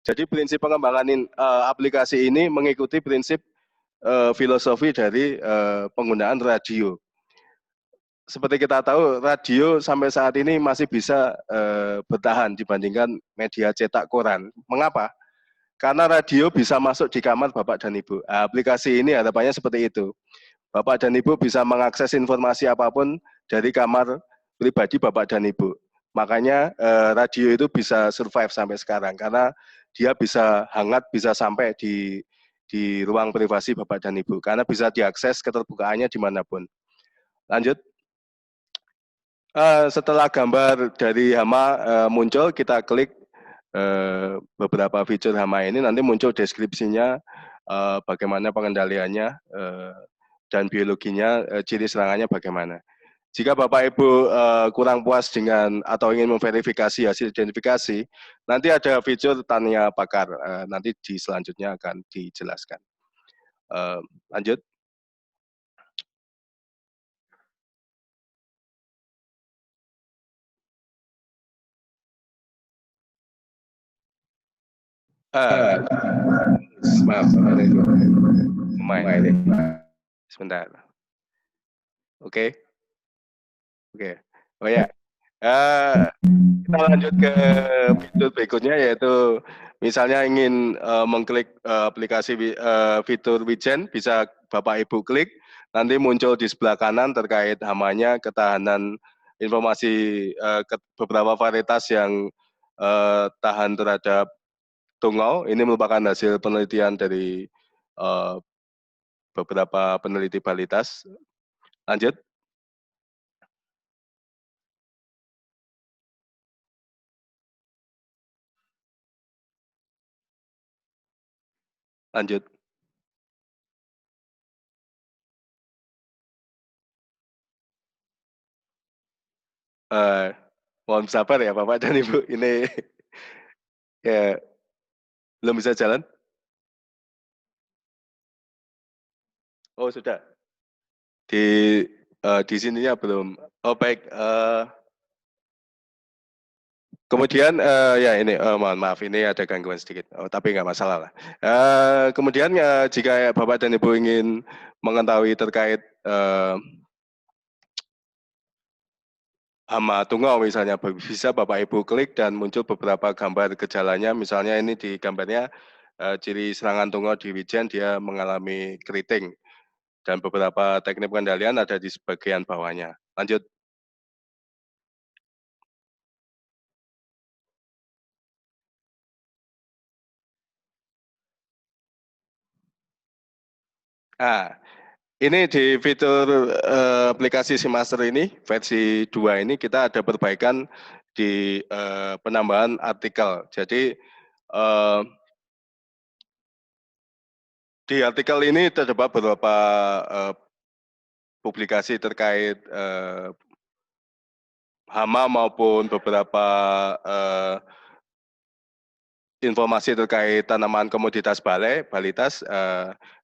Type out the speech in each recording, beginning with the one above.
Jadi prinsip pengembangan aplikasi ini mengikuti prinsip filosofi dari penggunaan radio. Seperti kita tahu, radio sampai saat ini masih bisa bertahan dibandingkan media cetak koran. Mengapa? Karena radio bisa masuk di kamar Bapak dan Ibu. Aplikasi ini harapannya seperti itu. Bapak dan Ibu bisa mengakses informasi apapun dari kamar pribadi Bapak dan Ibu. Makanya radio itu bisa survive sampai sekarang karena dia bisa hangat, bisa sampai di ruang privasi Bapak dan Ibu karena bisa diakses keterbukaannya dimanapun. Lanjut. Setelah gambar dari hama muncul, kita klik beberapa fitur hama ini, nanti muncul deskripsinya, bagaimana pengendaliannya, dan biologinya, ciri serangannya bagaimana. Jika Bapak Ibu kurang puas dengan atau ingin memverifikasi hasil identifikasi, nanti ada fitur tanya pakar, nanti di selanjutnya akan dijelaskan. Lanjut. Maaf, lumayan. Sebentar. Oke. Oke. Oh ya. Kita lanjut ke fitur berikutnya, yaitu misalnya ingin mengklik aplikasi fitur Wijen, bisa Bapak Ibu klik, nanti muncul di sebelah kanan terkait hamanya, ketahanan informasi beberapa varietas yang tahan terhadap tungau. Ini merupakan hasil penelitian dari beberapa peneliti balitas. Lanjut. Lanjut. Mohon sabar ya Bapak dan Ibu, ini ya belum bisa jalan. Oh sudah. Di sininya belum. Oh baik. Kemudian ya ini mohon maaf, ini ada gangguan sedikit. Oh, tapi nggak masalah lah. Kemudian jika Bapak dan Ibu ingin mengetahui terkait hama tungau misalnya, bisa Bapak Ibu klik dan muncul beberapa gambar gejalanya. Misalnya ini di gambarnya ciri serangan tungau di Wijen, dia mengalami keriting. Dan beberapa teknik pengendalian ada di bagian bawahnya. Lanjut. Nah, ini di fitur aplikasi SeaMaster ini, versi 2 ini, kita ada perbaikan di penambahan artikel. Jadi, di artikel ini terdapat beberapa publikasi terkait hama maupun beberapa informasi terkait tanaman komoditas balitas.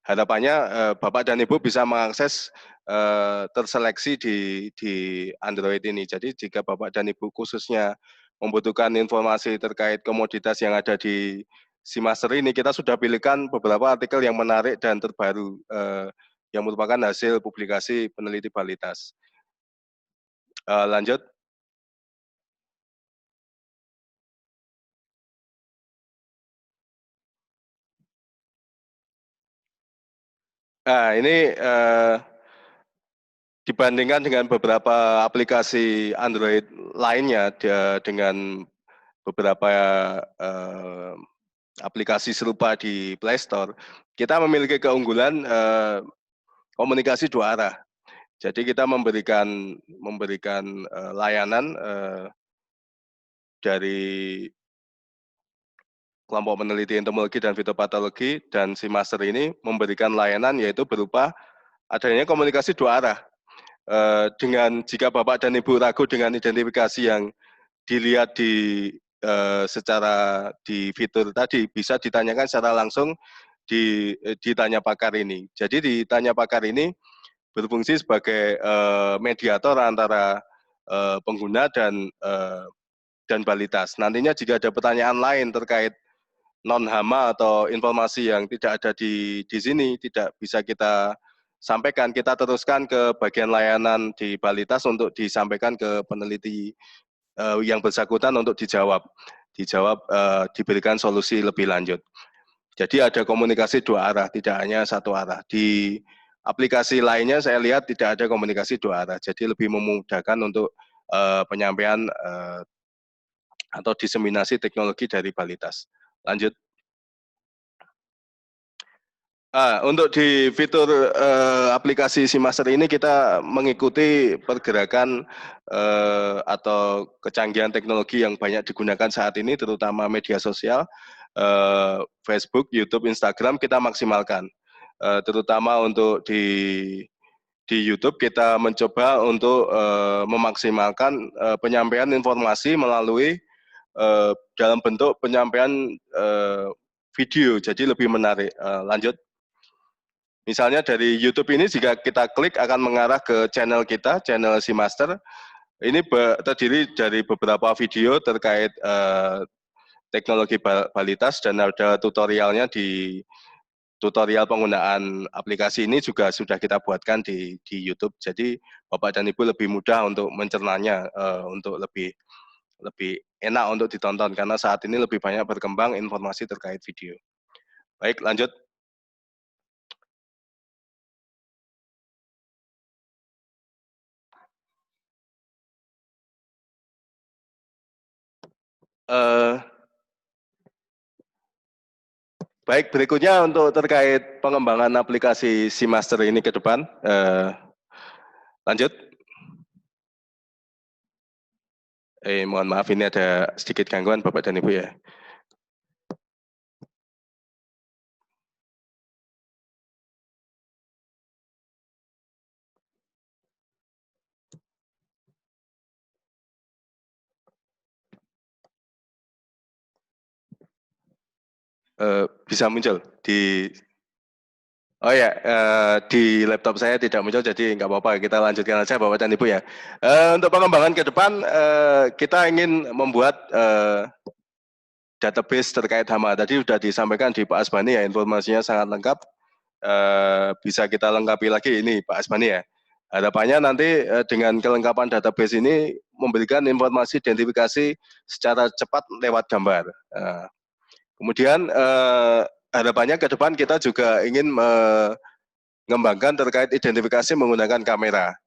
Harapannya Bapak dan Ibu bisa mengakses terseleksi di Android ini. Jadi jika Bapak dan Ibu khususnya membutuhkan informasi terkait komoditas yang ada di SeaMaster ini, kita sudah pilihkan beberapa artikel yang menarik dan terbaru yang merupakan hasil publikasi peneliti balitas. Lanjut. Nah, ini dibandingkan dengan beberapa aplikasi Android lainnya, dengan beberapa aplikasi serupa di Play Store, kita memiliki keunggulan komunikasi dua arah. Jadi kita memberikan layanan dari kelompok peneliti entomologi dan fitopatologi, dan SeaMaster ini memberikan layanan yaitu berupa adanya komunikasi dua arah. Dengan jika Bapak dan Ibu ragu dengan identifikasi yang dilihat secara di fitur tadi, bisa ditanyakan secara langsung ditanya pakar ini. Jadi ditanya pakar ini berfungsi sebagai mediator antara pengguna dan balitas. Nantinya jika ada pertanyaan lain terkait non hama atau informasi yang tidak ada di sini tidak bisa kita sampaikan, kita teruskan ke bagian layanan di Balitas untuk disampaikan ke peneliti yang bersangkutan untuk dijawab, diberikan solusi lebih lanjut. Jadi ada komunikasi dua arah, tidak hanya satu arah. Di aplikasi lainnya saya lihat tidak ada komunikasi dua arah, jadi lebih memudahkan untuk penyampaian atau diseminasi teknologi dari Balitas. Lanjut. Untuk di fitur aplikasi SeaMaster ini kita mengikuti pergerakan atau kecanggihan teknologi yang banyak digunakan saat ini, terutama media sosial, Facebook, YouTube, Instagram kita maksimalkan. Terutama untuk di YouTube kita mencoba untuk memaksimalkan penyampaian informasi melalui dalam bentuk penyampaian video, jadi lebih menarik. Lanjut. Misalnya dari YouTube ini jika kita klik akan mengarah ke channel kita, channel SeaMaster. Ini terdiri dari beberapa video terkait teknologi Balitas dan ada tutorialnya di tutorial penggunaan aplikasi ini juga sudah kita buatkan di YouTube. Jadi Bapak dan Ibu lebih mudah untuk mencernanya, untuk lebih enak untuk ditonton karena saat ini lebih banyak berkembang informasi terkait video. Baik, lanjut. Baik, berikutnya untuk terkait pengembangan aplikasi SeaMaster ini ke depan. Lanjut. Mohon maaf ini ada sedikit gangguan Bapak dan Ibu ya. Bisa muncul di di laptop saya tidak muncul, jadi nggak apa-apa, kita lanjutkan aja Bapak dan Ibu ya. Untuk pengembangan ke depan, kita ingin membuat database terkait hama. Tadi sudah disampaikan di Pak Asbani ya, informasinya sangat lengkap. Bisa kita lengkapi lagi ini Pak Asbani ya. Harapannya nanti dengan kelengkapan database ini memberikan informasi identifikasi secara cepat lewat gambar. Kemudian harapannya ke depan kita juga ingin mengembangkan terkait identifikasi menggunakan kamera.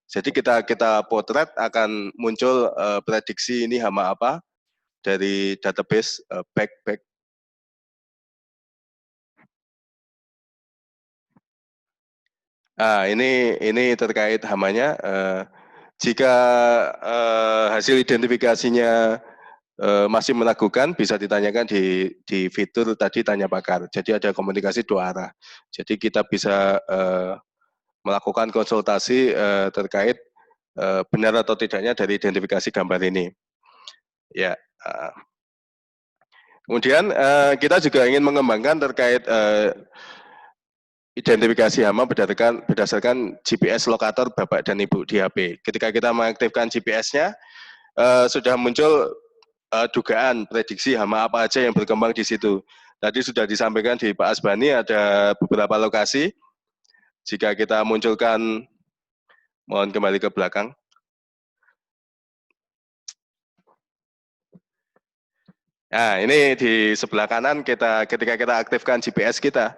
Jadi kita potret akan muncul prediksi ini hama apa dari database back. Ini terkait hamanya. Jika hasil identifikasinya masih meragukan, bisa ditanyakan di fitur tadi tanya pakar. Jadi ada komunikasi dua arah. Jadi kita bisa melakukan konsultasi terkait benar atau tidaknya dari identifikasi gambar ini. Ya. Kemudian kita juga ingin mengembangkan terkait identifikasi hama berdasarkan GPS lokator Bapak dan Ibu di HP. Ketika kita mengaktifkan GPS-nya, sudah muncul dugaan prediksi hama apa aja yang berkembang di situ. Tadi sudah disampaikan di Pak Asbani ada beberapa lokasi. Jika kita munculkan, mohon kembali ke belakang. Nah, ini di sebelah kanan ketika kita aktifkan GPS kita,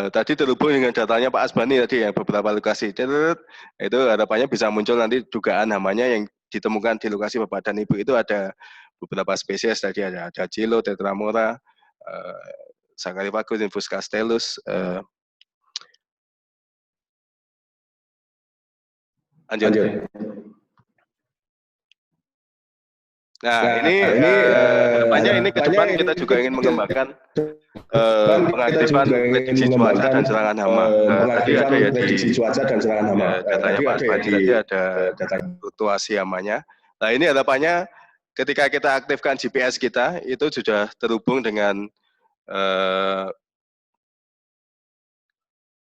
tadi terhubung dengan datanya Pak Asbani tadi ya, beberapa lokasi. Itu harapannya bisa muncul nanti dugaan hamanya yang ditemukan di lokasi Bapak dan Ibu itu ada beberapa spesies tadi ada Cilo, Tetramora, Sacarifagus, Infus castellus. Lanjut. Nah, ini harapannya ini ke depan kita juga ingin mengembangkan pengaktifan prediksi cuaca dan serangan hama. Tadi ada ya di datanya Pak Asbani, tadi ada fluktuasi hamanya. Nah, ini harapannya ketika kita aktifkan GPS kita itu sudah terhubung dengan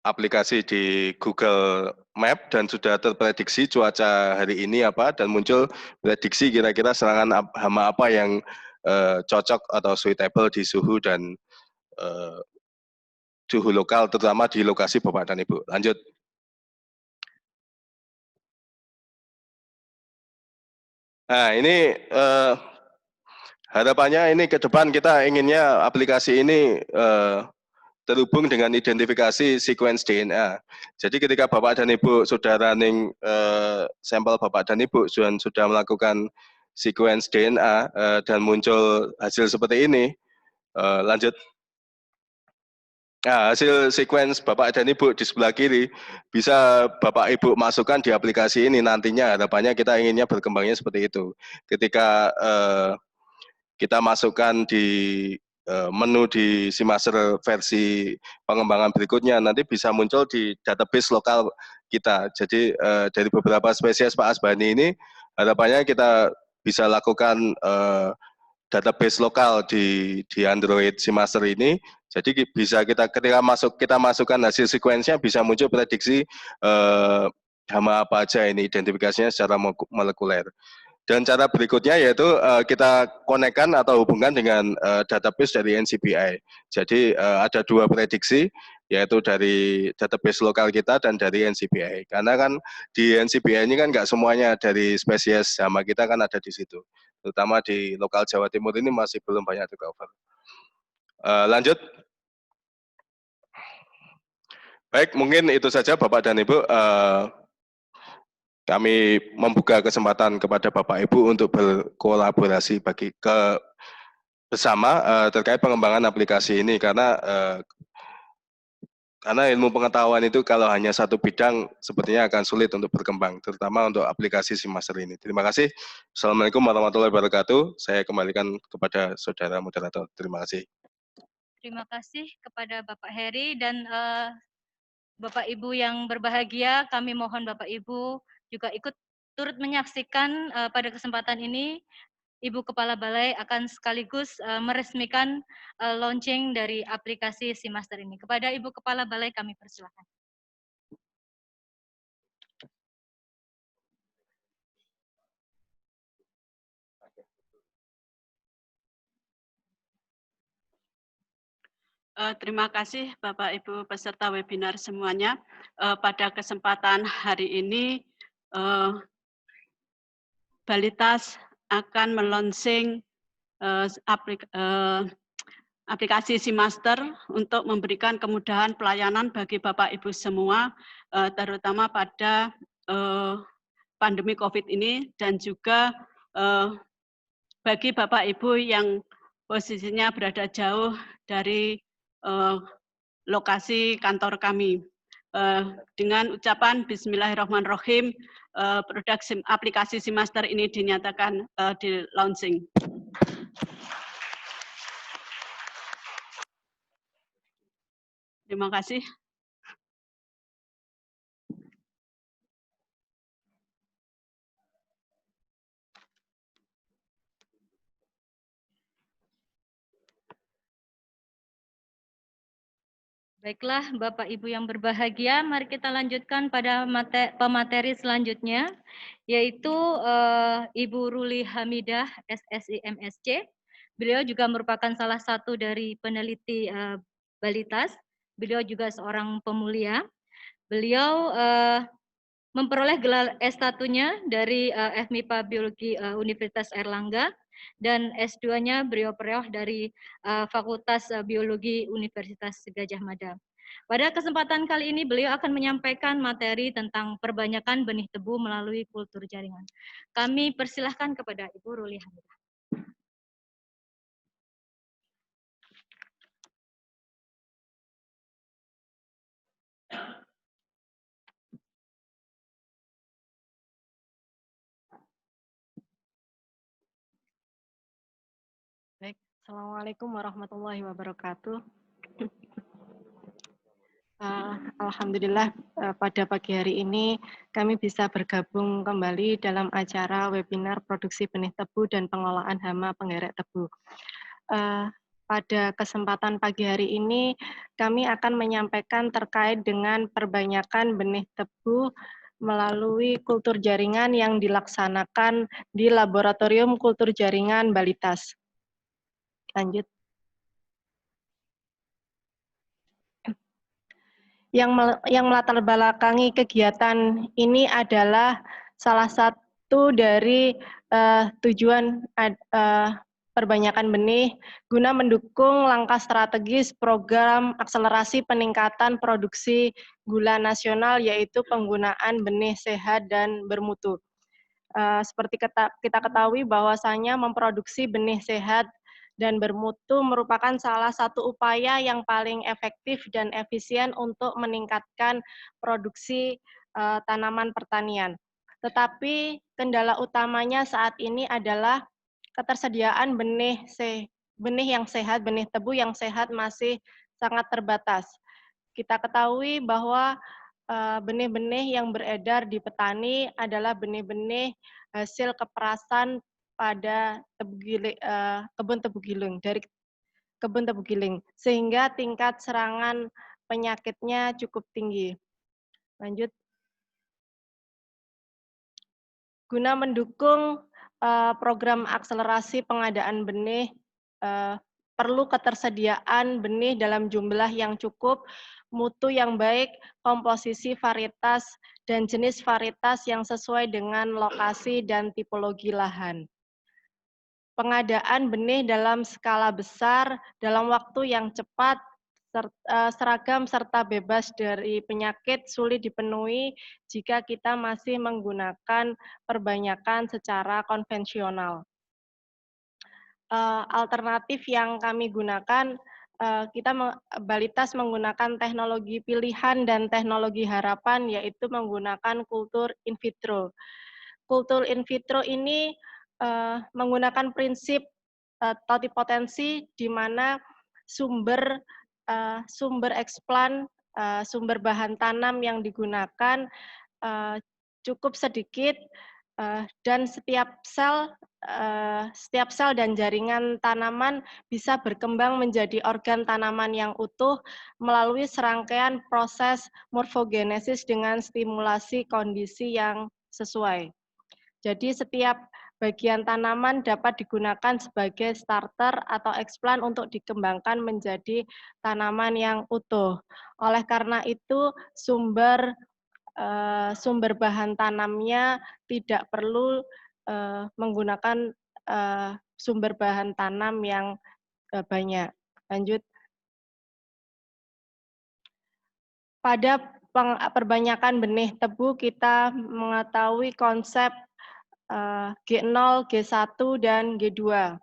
aplikasi di Google Map dan sudah terprediksi cuaca hari ini apa dan muncul prediksi kira-kira serangan hama apa yang cocok atau suitable di suhu dan suhu lokal, terutama di lokasi Bapak dan Ibu. Lanjut. Nah, ini harapannya ini ke depan kita inginnya aplikasi ini terhubung dengan identifikasi sequence DNA. Jadi ketika Bapak dan Ibu sudah running sampel Bapak dan Ibu sudah melakukan sequence DNA dan muncul hasil seperti ini, lanjut. Nah, hasil sequence Bapak dan Ibu di sebelah kiri bisa Bapak Ibu masukkan di aplikasi ini nantinya. Harapannya kita inginnya berkembangnya seperti itu. Ketika kita masukkan di menu di Simaster versi pengembangan berikutnya nanti bisa muncul di database lokal kita. Jadi dari beberapa spesies Pak Asbani ini harapannya kita bisa lakukan database lokal di Android Simaster ini. Jadi bisa kita masukkan hasil sekuensinya bisa muncul prediksi hama apa aja ini identifikasinya secara molekuler. Dan cara berikutnya yaitu kita konekkan atau hubungkan dengan database dari NCBI. Jadi ada dua prediksi, yaitu dari database lokal kita dan dari NCBI. Karena kan di NCBI ini kan nggak semuanya dari spesies hama kita kan ada di situ. Terutama di lokal Jawa Timur ini masih belum banyak tercover. Lanjut. Baik, mungkin itu saja Bapak dan Ibu. Kami membuka kesempatan kepada Bapak Ibu untuk berkolaborasi bersama terkait pengembangan aplikasi ini karena ilmu pengetahuan itu kalau hanya satu bidang sepertinya akan sulit untuk berkembang, terutama untuk aplikasi Simaster ini. Terima kasih. Assalamualaikum warahmatullahi wabarakatuh. Saya kembalikan kepada saudara moderator. Terima kasih. Terima kasih kepada Bapak Heri dan Bapak Ibu yang berbahagia. Kami mohon Bapak Ibu juga ikut turut menyaksikan pada kesempatan ini. Ibu Kepala Balai akan sekaligus meresmikan launching dari aplikasi Simaster ini. Kepada Ibu Kepala Balai kami persilakan. Terima kasih Bapak Ibu peserta webinar semuanya. Pada kesempatan hari ini Balitas akan meluncing aplikasi Simaster untuk memberikan kemudahan pelayanan bagi Bapak Ibu semua, terutama pada pandemi COVID ini dan juga bagi Bapak Ibu yang posisinya berada jauh dari lokasi kantor kami. Dengan ucapan Bismillahirrahmanirrahim, produk aplikasi Simaster ini dinyatakan di launching. Terima kasih. Baiklah, Bapak Ibu yang berbahagia, mari kita lanjutkan pada pemateri selanjutnya, yaitu Ibu Ruli Hamidah, SSI MSc. Beliau juga merupakan salah satu dari peneliti Balitas. Beliau juga seorang pemulia. Beliau memperoleh gelar S1-nya dari FMIPA Biologi Universitas Airlangga, dan S2-nya beliau peroleh dari Fakultas Biologi Universitas Gadjah Mada. Pada kesempatan kali ini beliau akan menyampaikan materi tentang perbanyakan benih tebu melalui kultur jaringan. Kami persilahkan kepada Ibu Ruli Hamidah. Baik, Assalamualaikum warahmatullahi wabarakatuh. Alhamdulillah pada pagi hari ini kami bisa bergabung kembali dalam acara webinar produksi benih tebu dan pengolahan hama pengerek tebu. Pada kesempatan pagi hari ini kami akan menyampaikan terkait dengan perbanyakan benih tebu melalui kultur jaringan yang dilaksanakan di Laboratorium Kultur Jaringan Balitas. Lanjut. Yang melatar belakangi kegiatan ini adalah salah satu dari tujuan perbanyakan benih guna mendukung langkah strategis program akselerasi peningkatan produksi gula nasional, yaitu penggunaan benih sehat dan bermutu. Seperti kita ketahui bahwasanya memproduksi benih sehat dan bermutu merupakan salah satu upaya yang paling efektif dan efisien untuk meningkatkan produksi tanaman pertanian. Tetapi kendala utamanya saat ini adalah ketersediaan benih yang sehat, benih tebu yang sehat masih sangat terbatas. Kita ketahui bahwa benih-benih yang beredar di petani adalah benih-benih hasil keperasan pada kebun tebu giling, dari kebun tebu giling, sehingga tingkat serangan penyakitnya cukup tinggi. Lanjut. Guna mendukung program akselerasi pengadaan benih, perlu ketersediaan benih dalam jumlah yang cukup, mutu yang baik, komposisi varietas, dan jenis varietas yang sesuai dengan lokasi dan tipologi lahan. Pengadaan benih dalam skala besar, dalam waktu yang cepat, seragam serta bebas dari penyakit sulit dipenuhi jika kita masih menggunakan perbanyakan secara konvensional. Alternatif yang kami gunakan, Balitas menggunakan teknologi pilihan dan teknologi harapan, yaitu menggunakan kultur in vitro. Kultur in vitro ini menggunakan prinsip totipotensi, di mana sumber eksplan, sumber bahan tanam yang digunakan cukup sedikit, dan setiap sel dan jaringan tanaman bisa berkembang menjadi organ tanaman yang utuh melalui serangkaian proses morfogenesis dengan stimulasi kondisi yang sesuai. Jadi setiap bagian tanaman dapat digunakan sebagai starter atau eksplan untuk dikembangkan menjadi tanaman yang utuh. Oleh karena itu, sumber bahan tanamnya tidak perlu menggunakan sumber bahan tanam yang banyak. Lanjut. Pada perbanyakan benih tebu, kita mengetahui konsep G0, G1, dan G2.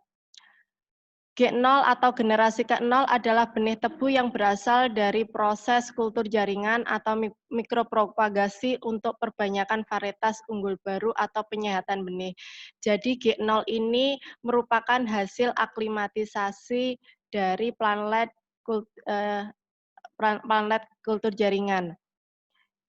G0 atau generasi ke-0 adalah benih tebu yang berasal dari proses kultur jaringan atau mikropropagasi untuk perbanyakan varietas unggul baru atau penyehatan benih. Jadi G0 ini merupakan hasil aklimatisasi dari planlet kultur jaringan.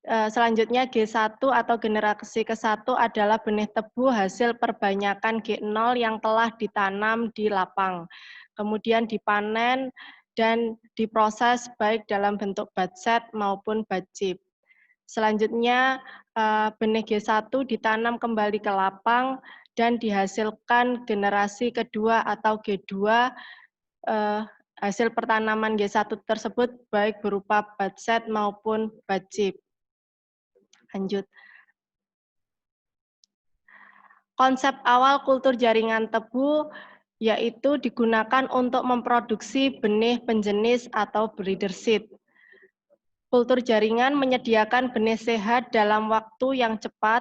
Selanjutnya G1 atau generasi ke-1 adalah benih tebu hasil perbanyakan G0 yang telah ditanam di lapang, kemudian dipanen dan diproses baik dalam bentuk budset maupun budchip. Selanjutnya benih G1 ditanam kembali ke lapang dan dihasilkan generasi kedua atau G2. Hasil pertanaman G1 tersebut baik berupa budset maupun budchip. Lanjut. Konsep awal kultur jaringan tebu yaitu digunakan untuk memproduksi benih penjenis atau breeder seed. Kultur jaringan menyediakan benih sehat dalam waktu yang cepat.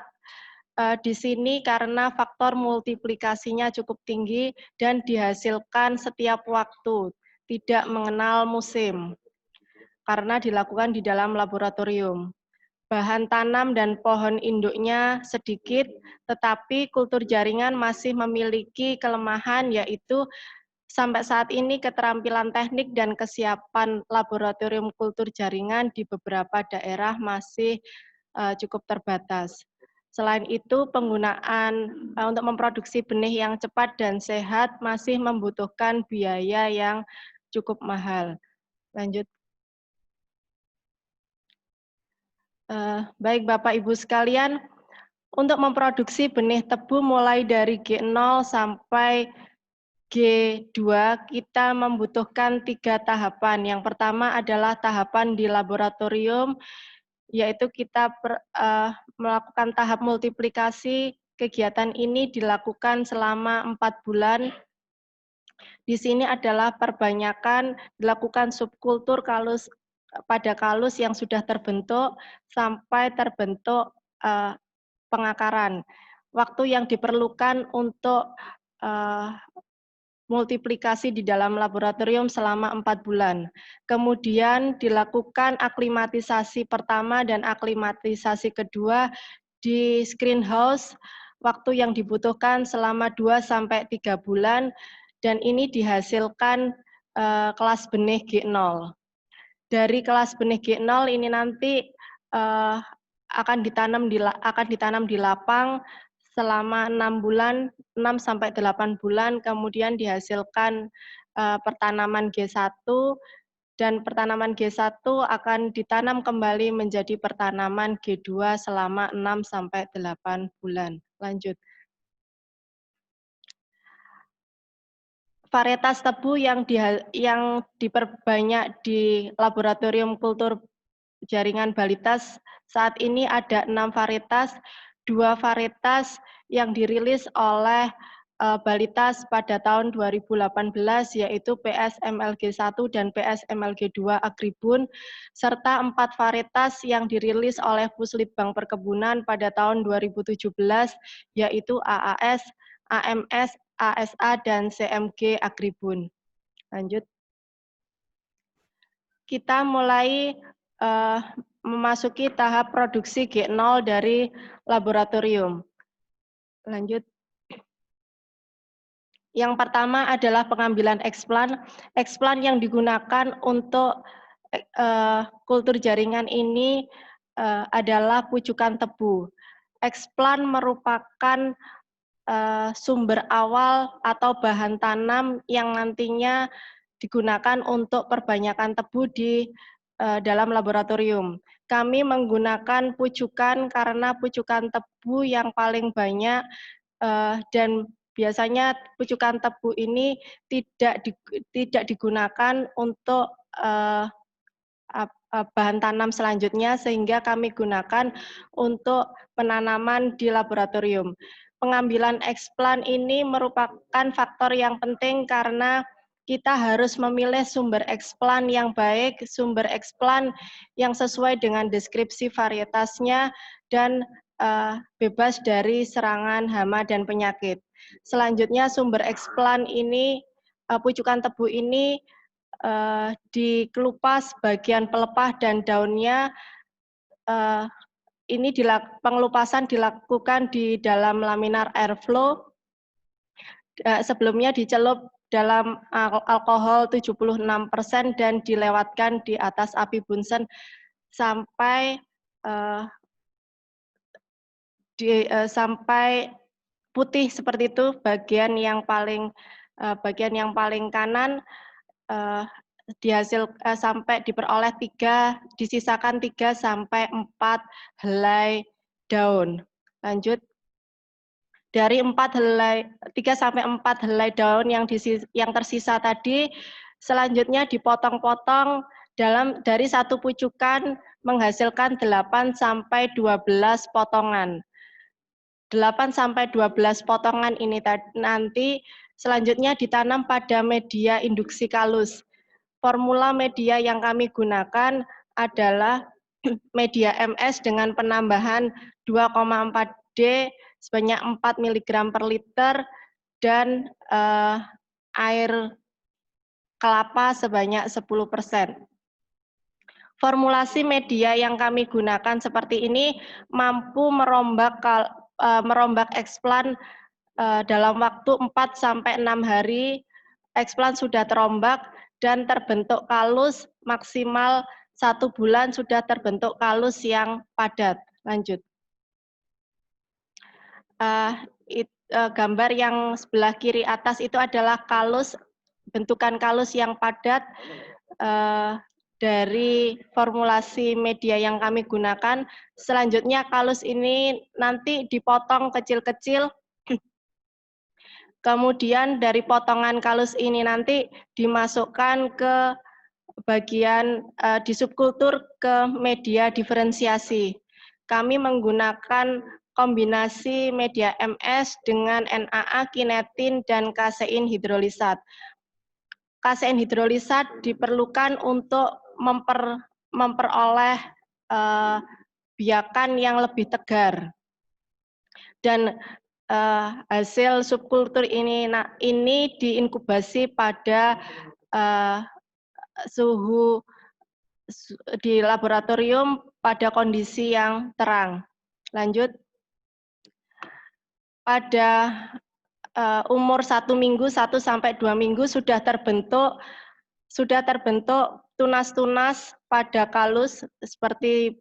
Di sini karena faktor multiplikasinya cukup tinggi dan dihasilkan setiap waktu, tidak mengenal musim, karena dilakukan di dalam laboratorium. Bahan tanam dan pohon induknya sedikit, tetapi kultur jaringan masih memiliki kelemahan, yaitu sampai saat ini keterampilan teknik dan kesiapan laboratorium kultur jaringan di beberapa daerah masih cukup terbatas. Selain itu, penggunaan untuk memproduksi benih yang cepat dan sehat masih membutuhkan biaya yang cukup mahal. Lanjut. Baik Bapak Ibu sekalian, untuk memproduksi benih tebu mulai dari G0 sampai G2 kita membutuhkan 3 tahapan. Yang pertama adalah tahapan di laboratorium, yaitu kita melakukan tahap multiplikasi. Kegiatan ini dilakukan selama 4 bulan. Di sini adalah perbanyakan dilakukan subkultur pada kalus yang sudah terbentuk sampai terbentuk pengakaran. Waktu yang diperlukan untuk multiplikasi di dalam laboratorium selama 4 bulan. Kemudian dilakukan aklimatisasi pertama dan aklimatisasi kedua di screenhouse, waktu yang dibutuhkan selama 2-3 bulan, dan ini dihasilkan kelas benih G0. Dari kelas benih G0 ini nanti akan ditanam di lapang selama 6 bulan, 6-8 bulan, kemudian dihasilkan pertanaman G1, dan pertanaman G1 akan ditanam kembali menjadi pertanaman G2 selama 6-8 bulan. Lanjut. Varietas tebu yang diperbanyak di laboratorium kultur jaringan Balitas saat ini ada 6 varietas, 2 varietas yang dirilis oleh Balitas pada tahun 2018, yaitu PSMLG1 dan PSMLG2 Agribun, serta 4 varietas yang dirilis oleh Puslitbang Perkebunan pada tahun 2017, yaitu AAS, AMS, ASA, dan CMG Agribun. Lanjut. Kita mulai memasuki tahap produksi G0 dari laboratorium. Lanjut. Yang pertama adalah pengambilan eksplan. Eksplan yang digunakan untuk kultur jaringan ini adalah pucukan tebu. Eksplan merupakan sumber awal atau bahan tanam yang nantinya digunakan untuk perbanyakan tebu di dalam laboratorium. Kami menggunakan pucukan karena pucukan tebu yang paling banyak dan biasanya pucukan tebu ini tidak digunakan untuk bahan tanam selanjutnya, sehingga kami gunakan untuk penanaman di laboratorium. Pengambilan eksplan ini merupakan faktor yang penting karena kita harus memilih sumber eksplan yang baik, sumber eksplan yang sesuai dengan deskripsi varietasnya, dan bebas dari serangan hama dan penyakit. Selanjutnya sumber eksplan ini, pucukan tebu ini dikelupas bagian pelepah dan daunnya. Ini pengelupasan dilakukan di dalam laminar airflow. Sebelumnya dicelup dalam alkohol 76% dan dilewatkan di atas api Bunsen sampai sampai putih seperti itu. Bagian yang paling kanan sampai diperoleh disisakan 3-4 helai daun. Lanjut. Dari 3-4 helai daun yang tersisa tadi, selanjutnya dipotong-potong dari satu pucukan menghasilkan 8-12 potongan. 8-12 potongan ini nanti selanjutnya ditanam pada media induksi kalus. Formula media yang kami gunakan adalah media MS dengan penambahan 2,4 D sebanyak 4 mg per liter dan air kelapa sebanyak 10%. Formulasi media yang kami gunakan seperti ini mampu merombak eksplan dalam waktu 4-6 hari. Eksplan sudah terombak dan terbentuk kalus, maksimal 1 bulan sudah terbentuk kalus yang padat. Lanjut. Gambar yang sebelah kiri atas itu adalah kalus, bentukan kalus yang padat dari formulasi media yang kami gunakan. Selanjutnya kalus ini nanti dipotong kecil-kecil Kemudian dari potongan kalus ini nanti dimasukkan ke bagian di subkultur ke media diferensiasi. Kami menggunakan kombinasi media MS dengan NAA, kinetin, dan kasein hidrolisat. Kasein hidrolisat diperlukan untuk memperoleh biakan yang lebih tegar. Dan hasil subkultur ini diinkubasi pada suhu di laboratorium pada kondisi yang terang. Lanjut. Pada umur 1 minggu, 1 sampai 2 minggu sudah terbentuk tunas-tunas pada kalus seperti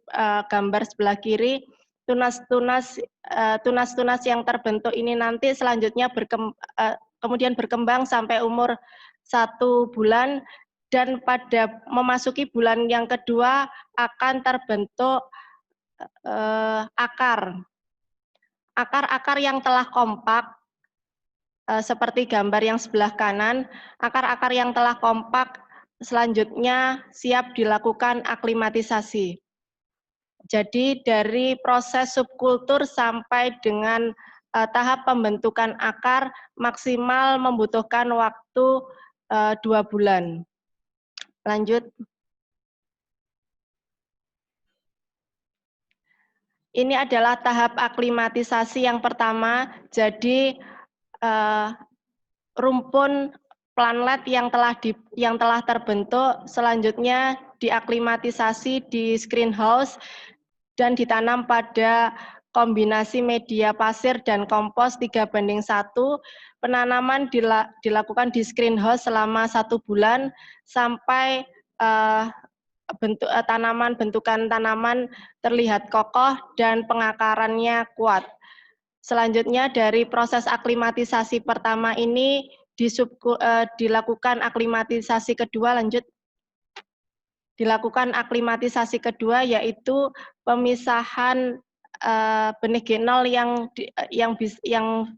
gambar sebelah kiri. Tunas-tunas yang terbentuk ini nanti selanjutnya kemudian berkembang sampai umur 1 bulan, dan pada memasuki bulan yang kedua akan terbentuk akar yang telah kompak, seperti gambar yang sebelah kanan. Akar-akar yang telah kompak selanjutnya siap dilakukan aklimatisasi. Jadi dari proses subkultur sampai dengan tahap pembentukan akar maksimal membutuhkan waktu 2 bulan. Lanjut. Ini adalah tahap aklimatisasi yang pertama. Jadi rumpun planlet yang telah terbentuk selanjutnya diaklimatisasi di screenhouse dan ditanam pada kombinasi media pasir dan kompos 3:1. Penanaman dilakukan di screenhouse selama 1 bulan sampai bentukan tanaman terlihat kokoh dan pengakarannya kuat. Selanjutnya dari proses aklimatisasi pertama ini dilakukan aklimatisasi kedua. Lanjut. Dilakukan aklimatisasi kedua yaitu pemisahan benih genol yang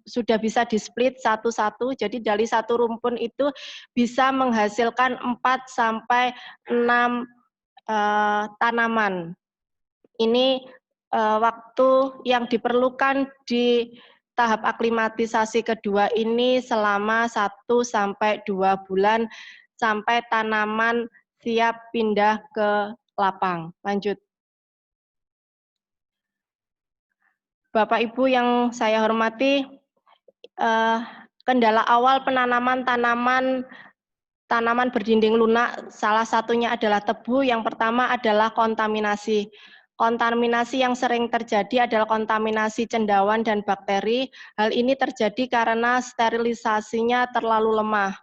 sudah bisa di-split satu-satu. Jadi dari satu rumpun itu bisa menghasilkan 4 sampai 6 tanaman. Ini waktu yang diperlukan di tahap aklimatisasi kedua ini selama 1 sampai 2 bulan sampai tanaman siap pindah ke lapang. Lanjut. Bapak Ibu yang saya hormati, kendala awal penanaman tanaman berdinding lunak salah satunya adalah tebu. Yang pertama adalah kontaminasi. Kontaminasi yang sering terjadi adalah kontaminasi cendawan dan bakteri. Hal ini terjadi karena sterilisasinya terlalu lemah.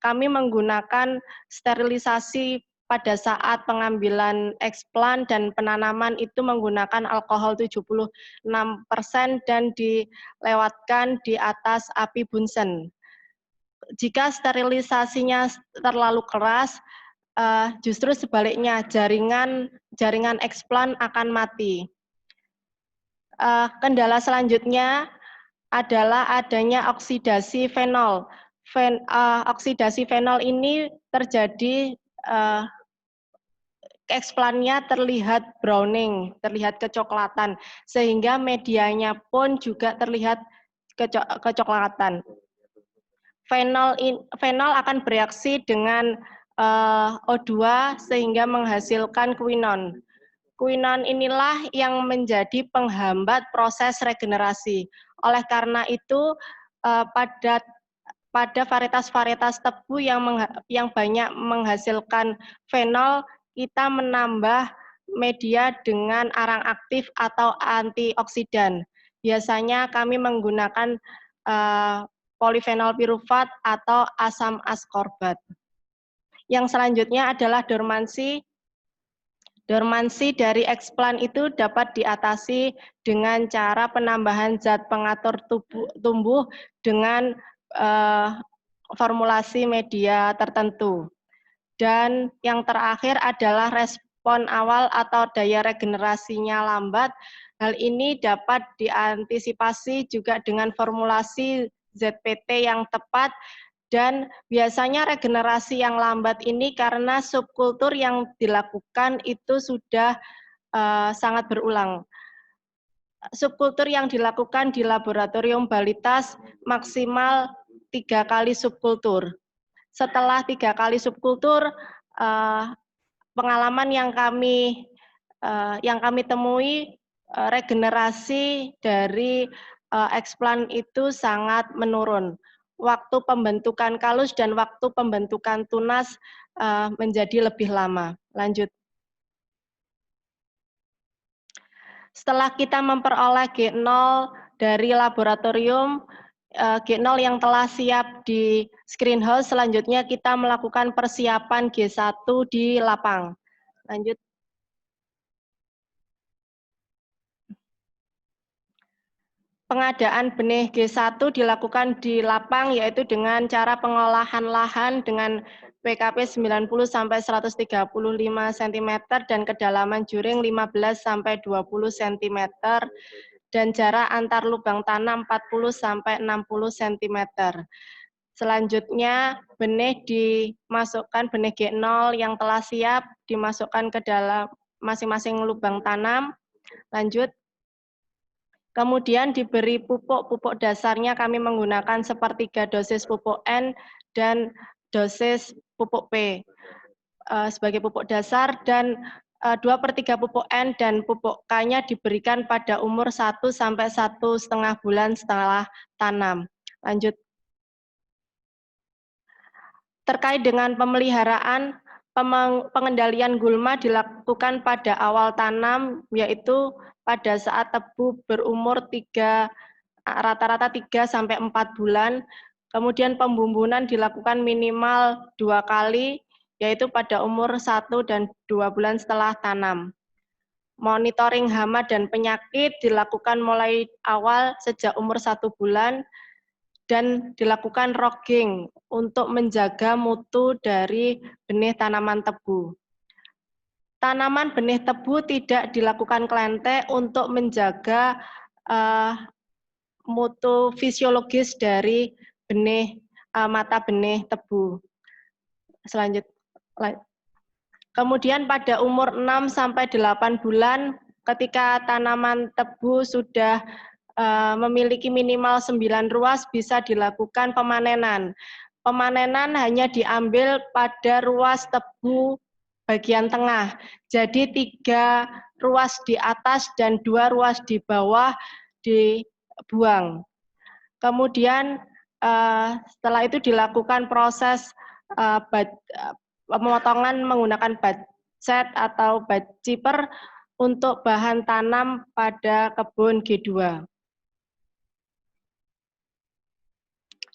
Kami menggunakan sterilisasi pada saat pengambilan eksplan dan penanaman itu menggunakan alkohol 76% dan dilewatkan di atas api Bunsen. Jika sterilisasinya terlalu keras, justru sebaliknya jaringan eksplan akan mati. Kendala selanjutnya adalah adanya oksidasi fenol. Oksidasi fenol ini terjadi eksplannya terlihat browning, terlihat kecoklatan, sehingga medianya pun juga terlihat kecoklatan. Fenol akan bereaksi dengan O2 sehingga menghasilkan kuinon. Kuinon inilah yang menjadi penghambat proses regenerasi. Oleh karena itu, pada varietas-varietas tebu yang banyak menghasilkan fenol, kita menambah media dengan arang aktif atau antioksidan. Biasanya kami menggunakan polifenol pirufat atau asam askorbat. Yang selanjutnya adalah dormansi. Dormansi dari eksplan itu dapat diatasi dengan cara penambahan zat pengatur tumbuh dengan formulasi media tertentu. Dan yang terakhir adalah respon awal atau daya regenerasinya lambat. Hal ini dapat diantisipasi juga dengan formulasi ZPT yang tepat, dan biasanya regenerasi yang lambat ini karena subkultur yang dilakukan itu sudah sangat berulang. Subkultur yang dilakukan di laboratorium Balitas maksimal 3 kali subkultur. Setelah 3 kali subkultur, pengalaman yang kami temui, regenerasi dari eksplan itu sangat menurun. Waktu pembentukan kalus dan waktu pembentukan tunas menjadi lebih lama. Lanjut. Setelah kita memperoleh G0 dari laboratorium, G0 yang telah siap di screenhouse, selanjutnya kita melakukan persiapan G1 di lapang. Lanjut. Pengadaan benih G1 dilakukan di lapang, yaitu dengan cara pengolahan lahan dengan PKP 90 sampai 135 cm dan kedalaman juring 15 sampai 20 cm dan jarak antar lubang tanam 40 sampai 60 cm. Selanjutnya benih dimasukkan, benih G0 yang telah siap dimasukkan ke dalam masing-masing lubang tanam. Lanjut. Kemudian diberi pupuk dasarnya kami menggunakan sepertiga dosis pupuk N dan dosis pupuk P sebagai pupuk dasar, dan 2/3 pupuk N dan pupuk K-nya diberikan pada umur 1 sampai 1,5 bulan setelah tanam. Lanjut. Terkait dengan pemeliharaan, pengendalian gulma dilakukan pada awal tanam, yaitu pada saat tebu berumur rata-rata 3 sampai 4 bulan. Kemudian pembumbunan dilakukan minimal 2 kali, yaitu pada umur 1 dan 2 bulan setelah tanam. Monitoring hama dan penyakit dilakukan mulai awal sejak umur 1 bulan, dan dilakukan rogging untuk menjaga mutu dari benih tanaman tebu. Tanaman benih tebu tidak dilakukan klentek untuk menjaga mutu fisiologis dari benih mata benih tebu. Selanjutnya. Kemudian pada umur 6 sampai 8 bulan, ketika tanaman tebu sudah memiliki minimal 9 ruas, bisa dilakukan pemanenan. Pemanenan hanya diambil pada ruas tebu bagian tengah. Jadi 3 ruas di atas dan 2 ruas di bawah dibuang. Kemudian setelah itu dilakukan proses pemotongan menggunakan batset atau batchipper untuk bahan tanam pada kebun G2.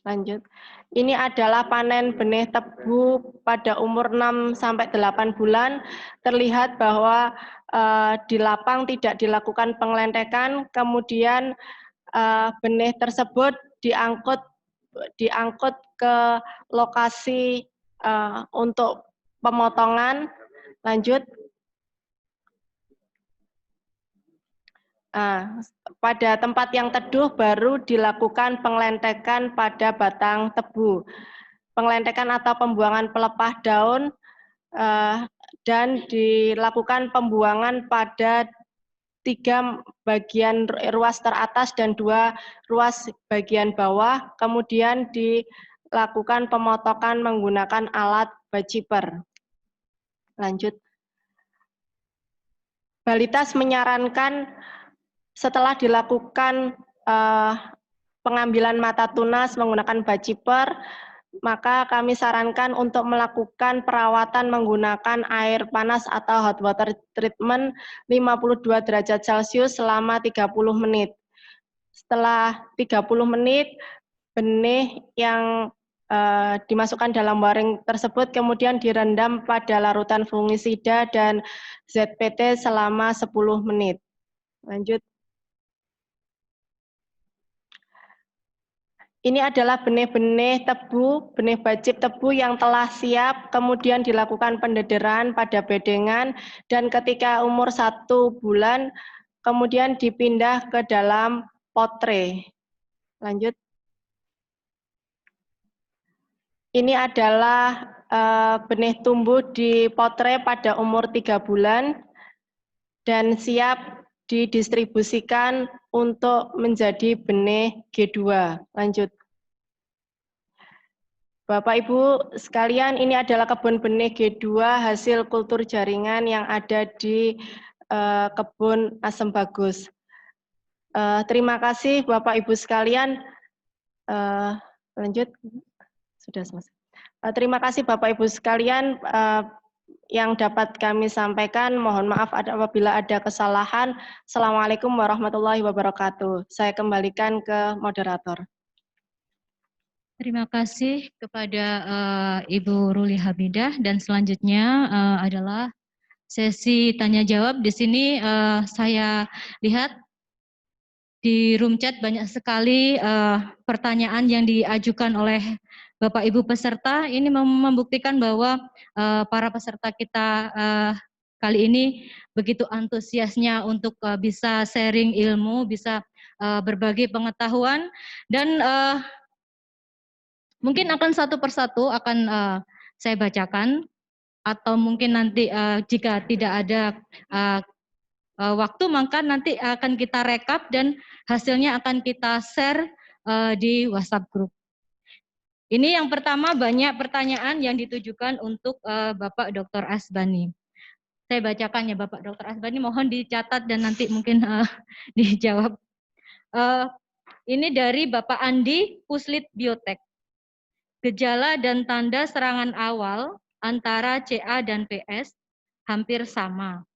Lanjut. Ini adalah panen benih tebu pada umur 6 sampai 8 bulan. Terlihat bahwa di lapang tidak dilakukan penglentekan, kemudian benih tersebut diangkut ke lokasi untuk pemotongan. Lanjut. Pada tempat yang teduh baru dilakukan penglentekan pada batang tebu. Penglentekan atau pembuangan pelepah daun dan dilakukan pembuangan pada 3 bagian ruas teratas dan 2 ruas bagian bawah. Kemudian dilakukan pemotongan menggunakan alat batchipper. Lanjut. Balitas menyarankan setelah dilakukan pengambilan mata tunas menggunakan batchipper, maka kami sarankan untuk melakukan perawatan menggunakan air panas atau hot water treatment 52 derajat Celcius selama 30 menit. Setelah 30 menit, benih yang dimasukkan dalam waring tersebut kemudian direndam pada larutan fungisida dan ZPT selama 10 menit. Lanjut. Ini adalah benih-benih tebu, benih bajib tebu yang telah siap, kemudian dilakukan pendederan pada bedengan, dan ketika umur 1 bulan, kemudian dipindah ke dalam pot tray. Lanjut. Ini adalah benih tumbuh di pot tray pada umur 3 bulan, dan siap didistribusikan untuk menjadi benih G2. Lanjut. Bapak Ibu sekalian, ini adalah kebun benih G2 hasil kultur jaringan yang ada di kebun Asem Bagus. Terima kasih Bapak Ibu sekalian. Lanjut. Sudah selesai. Terima kasih Bapak Ibu sekalian yang dapat kami sampaikan. Mohon maaf apabila ada kesalahan. Assalamualaikum warahmatullahi wabarakatuh. Saya kembalikan ke moderator. Terima kasih kepada Ibu Ruli Hamidah, dan selanjutnya adalah sesi tanya jawab. Di sini saya lihat di room chat banyak sekali pertanyaan yang diajukan oleh Bapak Ibu peserta. Ini membuktikan bahwa para peserta kita kali ini begitu antusiasnya untuk bisa sharing ilmu, bisa berbagi pengetahuan, dan mungkin akan satu persatu akan saya bacakan, atau mungkin nanti jika tidak ada waktu, maka nanti akan kita rekap dan hasilnya akan kita share di WhatsApp group. Ini yang pertama, banyak pertanyaan yang ditujukan untuk Bapak Dr. Asbani. Saya bacakan ya Bapak Dr. Asbani, mohon dicatat dan nanti mungkin dijawab. Ini dari Bapak Andi, Puslit Biotek. Gejala dan tanda serangan awal antara CA dan PS hampir sama.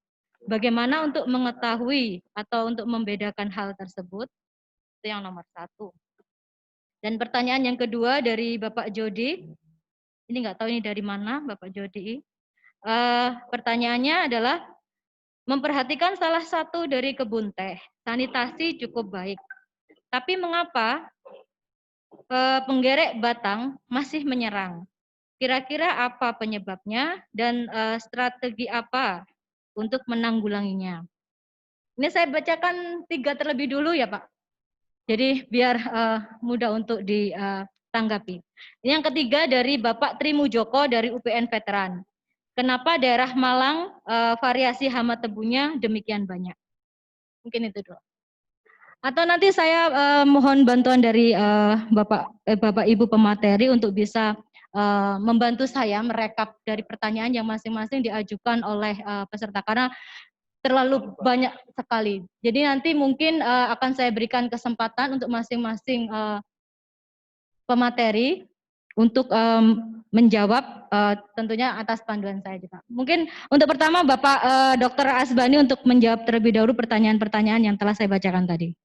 Bagaimana untuk mengetahui atau untuk membedakan hal tersebut? Itu yang nomor 1. Dan pertanyaan yang kedua dari Bapak Jody. Ini nggak tahu ini dari mana Bapak Jody. Pertanyaannya adalah, memperhatikan salah satu dari kebun teh, sanitasi cukup baik. Tapi mengapa penggerek batang masih menyerang? Kira-kira apa penyebabnya dan strategi apa untuk menanggulanginya? Ini saya bacakan 3 terlebih dulu ya Pak. Jadi biar mudah untuk ditanggapi. Ini yang ketiga dari Bapak Trimujoko dari UPN Veteran. Kenapa daerah Malang variasi hama tebunya demikian banyak? Mungkin itu dulu. Atau nanti saya mohon bantuan dari Bapak Ibu pemateri untuk bisa membantu saya merekap dari pertanyaan yang masing-masing diajukan oleh peserta, karena terlalu banyak sekali. Jadi nanti mungkin akan saya berikan kesempatan untuk masing-masing pemateri untuk menjawab tentunya atas panduan saya juga. Mungkin untuk pertama Bapak Dr. Asbani untuk menjawab terlebih dahulu pertanyaan-pertanyaan yang telah saya bacakan tadi.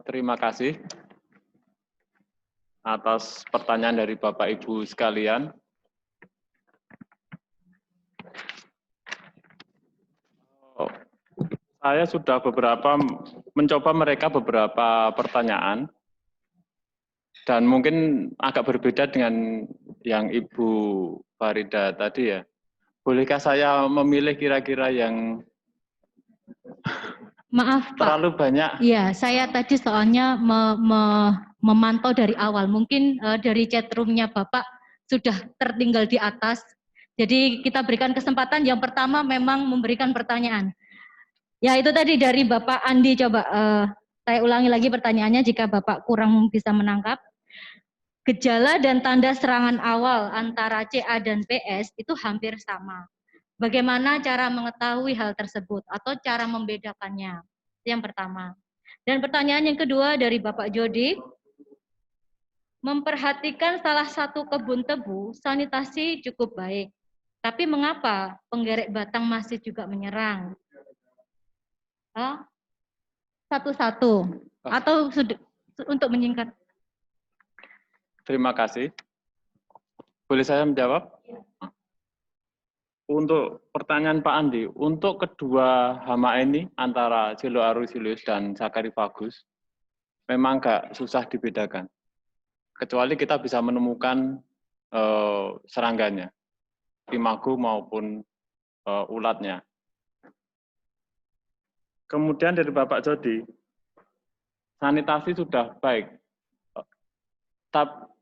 Terima kasih atas pertanyaan dari Bapak Ibu sekalian. Saya sudah mencoba mereka beberapa pertanyaan, dan mungkin agak berbeda dengan yang Ibu Farida tadi ya. Bolehkah saya memilih kira-kira yang Maaf Pak, terlalu banyak? Iya, saya tadi soalnya memantau dari awal. Mungkin dari chatroomnya Bapak sudah tertinggal di atas. Jadi kita berikan kesempatan. Yang pertama memang memberikan pertanyaan. Ya itu tadi dari Bapak Andi. Coba saya ulangi lagi pertanyaannya jika Bapak kurang bisa menangkap. Gejala dan tanda serangan awal antara CA dan PS itu hampir sama. Bagaimana cara mengetahui hal tersebut atau cara membedakannya? Itu yang pertama. Dan pertanyaan yang kedua dari Bapak Jody, memperhatikan salah satu kebun tebu, sanitasi cukup baik. Tapi mengapa penggerek batang masih juga menyerang? Satu-satu. Atau untuk menyingkat? Terima kasih. Boleh saya menjawab? Untuk pertanyaan Pak Andi, untuk kedua hama ini antara Siloaerosilus dan Sacchariphagus memang agak susah dibedakan. Kecuali kita bisa menemukan serangganya, imago maupun ulatnya. Kemudian dari Bapak Jody, sanitasi sudah baik.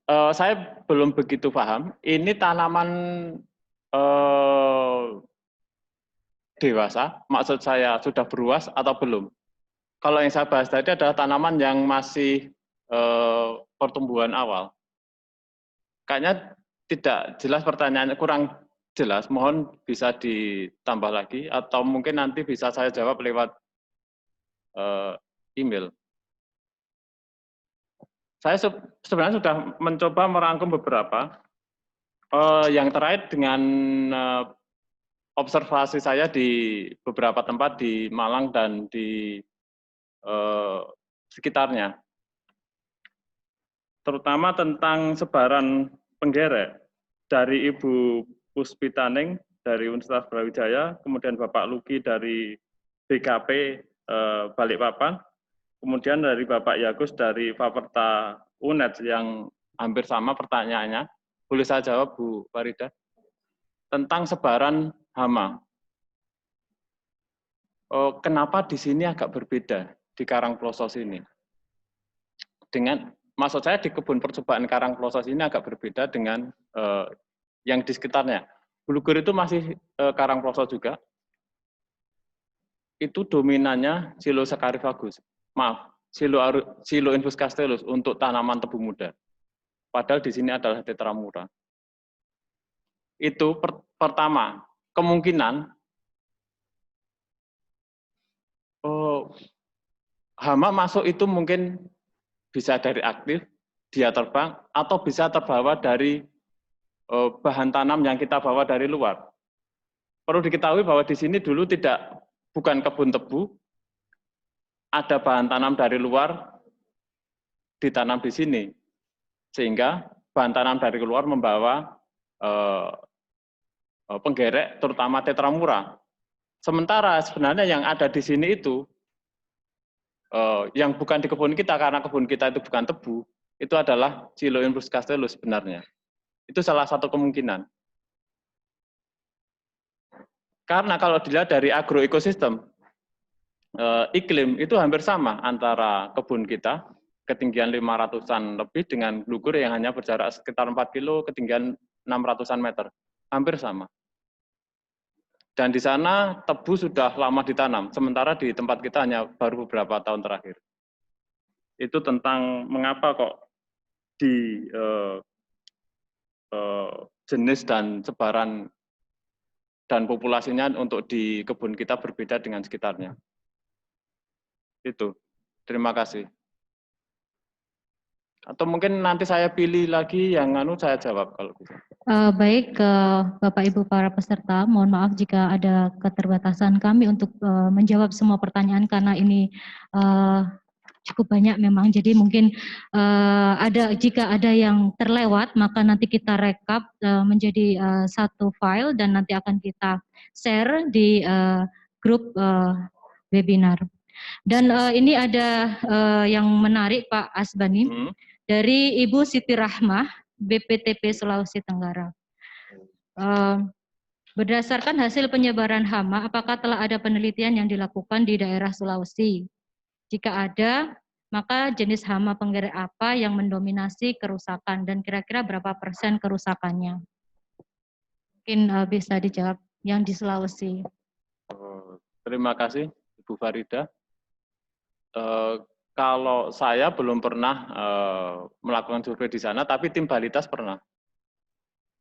Saya belum begitu paham, ini tanaman dewasa, maksud saya sudah beruas atau belum? Kalau yang saya bahas tadi adalah tanaman yang masih pertumbuhan awal. Kayaknya tidak jelas pertanyaannya, kurang jelas, mohon bisa ditambah lagi, atau mungkin nanti bisa saya jawab lewat email. Saya sebenarnya sudah mencoba merangkum beberapa. Yang terakhir dengan observasi saya di beberapa tempat di Malang dan di sekitarnya. Terutama tentang sebaran penggerek dari Ibu Puspitaning dari Universitas Brawijaya, kemudian Bapak Luki dari BKP Balikpapan, kemudian dari Bapak Yagus dari Faperta UNED yang hampir sama pertanyaannya. Boleh saya jawab, Bu Farida? Tentang sebaran hama. Kenapa di sini agak berbeda di Karangplosos ini? Maksud saya di kebun percobaan Karangplosos ini agak berbeda dengan yang di sekitarnya. Bulugur itu masih Karangplosos juga. Itu dominannya Silosacchariphagus. Maaf, Siloinfus castellus untuk tanaman tebu muda. Padahal di sini adalah Tetramura. Itu pertama, kemungkinan hama masuk itu mungkin bisa dari aktif, dia terbang, atau bisa terbawa dari bahan tanam yang kita bawa dari luar. Perlu diketahui bahwa di sini dulu bukan kebun tebu, ada bahan tanam dari luar ditanam di sini, sehingga bahan tanam dari luar membawa penggerek, terutama Tetramura. Sementara sebenarnya yang ada di sini itu, yang bukan di kebun kita, karena kebun kita itu bukan tebu, itu adalah Siloinfus castellus sebenarnya. Itu salah satu kemungkinan. Karena kalau dilihat dari agroekosistem, iklim itu hampir sama antara kebun kita, ketinggian 500-an lebih dengan Bulugur yang hanya berjarak sekitar 4 kilo, ketinggian 600-an meter. Hampir sama. Dan di sana tebu sudah lama ditanam, sementara di tempat kita hanya baru beberapa tahun terakhir. Itu tentang mengapa kok di jenis dan sebaran dan populasinya untuk di kebun kita berbeda dengan sekitarnya. Itu. Terima kasih. Atau mungkin nanti saya pilih lagi yang saya jawab kalau bisa. Baik, Bapak Ibu para peserta, mohon maaf jika ada keterbatasan kami untuk menjawab semua pertanyaan karena ini cukup banyak memang. Jadi mungkin jika ada yang terlewat, maka nanti kita rekap menjadi satu file dan nanti akan kita share di grup webinar. Dan ini ada yang menarik Pak Asbani dari Ibu Siti Rahmah, BPTP Sulawesi Tenggara. Berdasarkan hasil penyebaran hama, apakah telah ada penelitian yang dilakukan di daerah Sulawesi? Jika ada, maka jenis hama penggerek apa yang mendominasi kerusakan dan kira-kira berapa persen kerusakannya? Mungkin bisa dijawab yang di Sulawesi. Terima kasih Ibu Farida. Kalau saya belum pernah melakukan survei di sana, tapi tim Balitas pernah.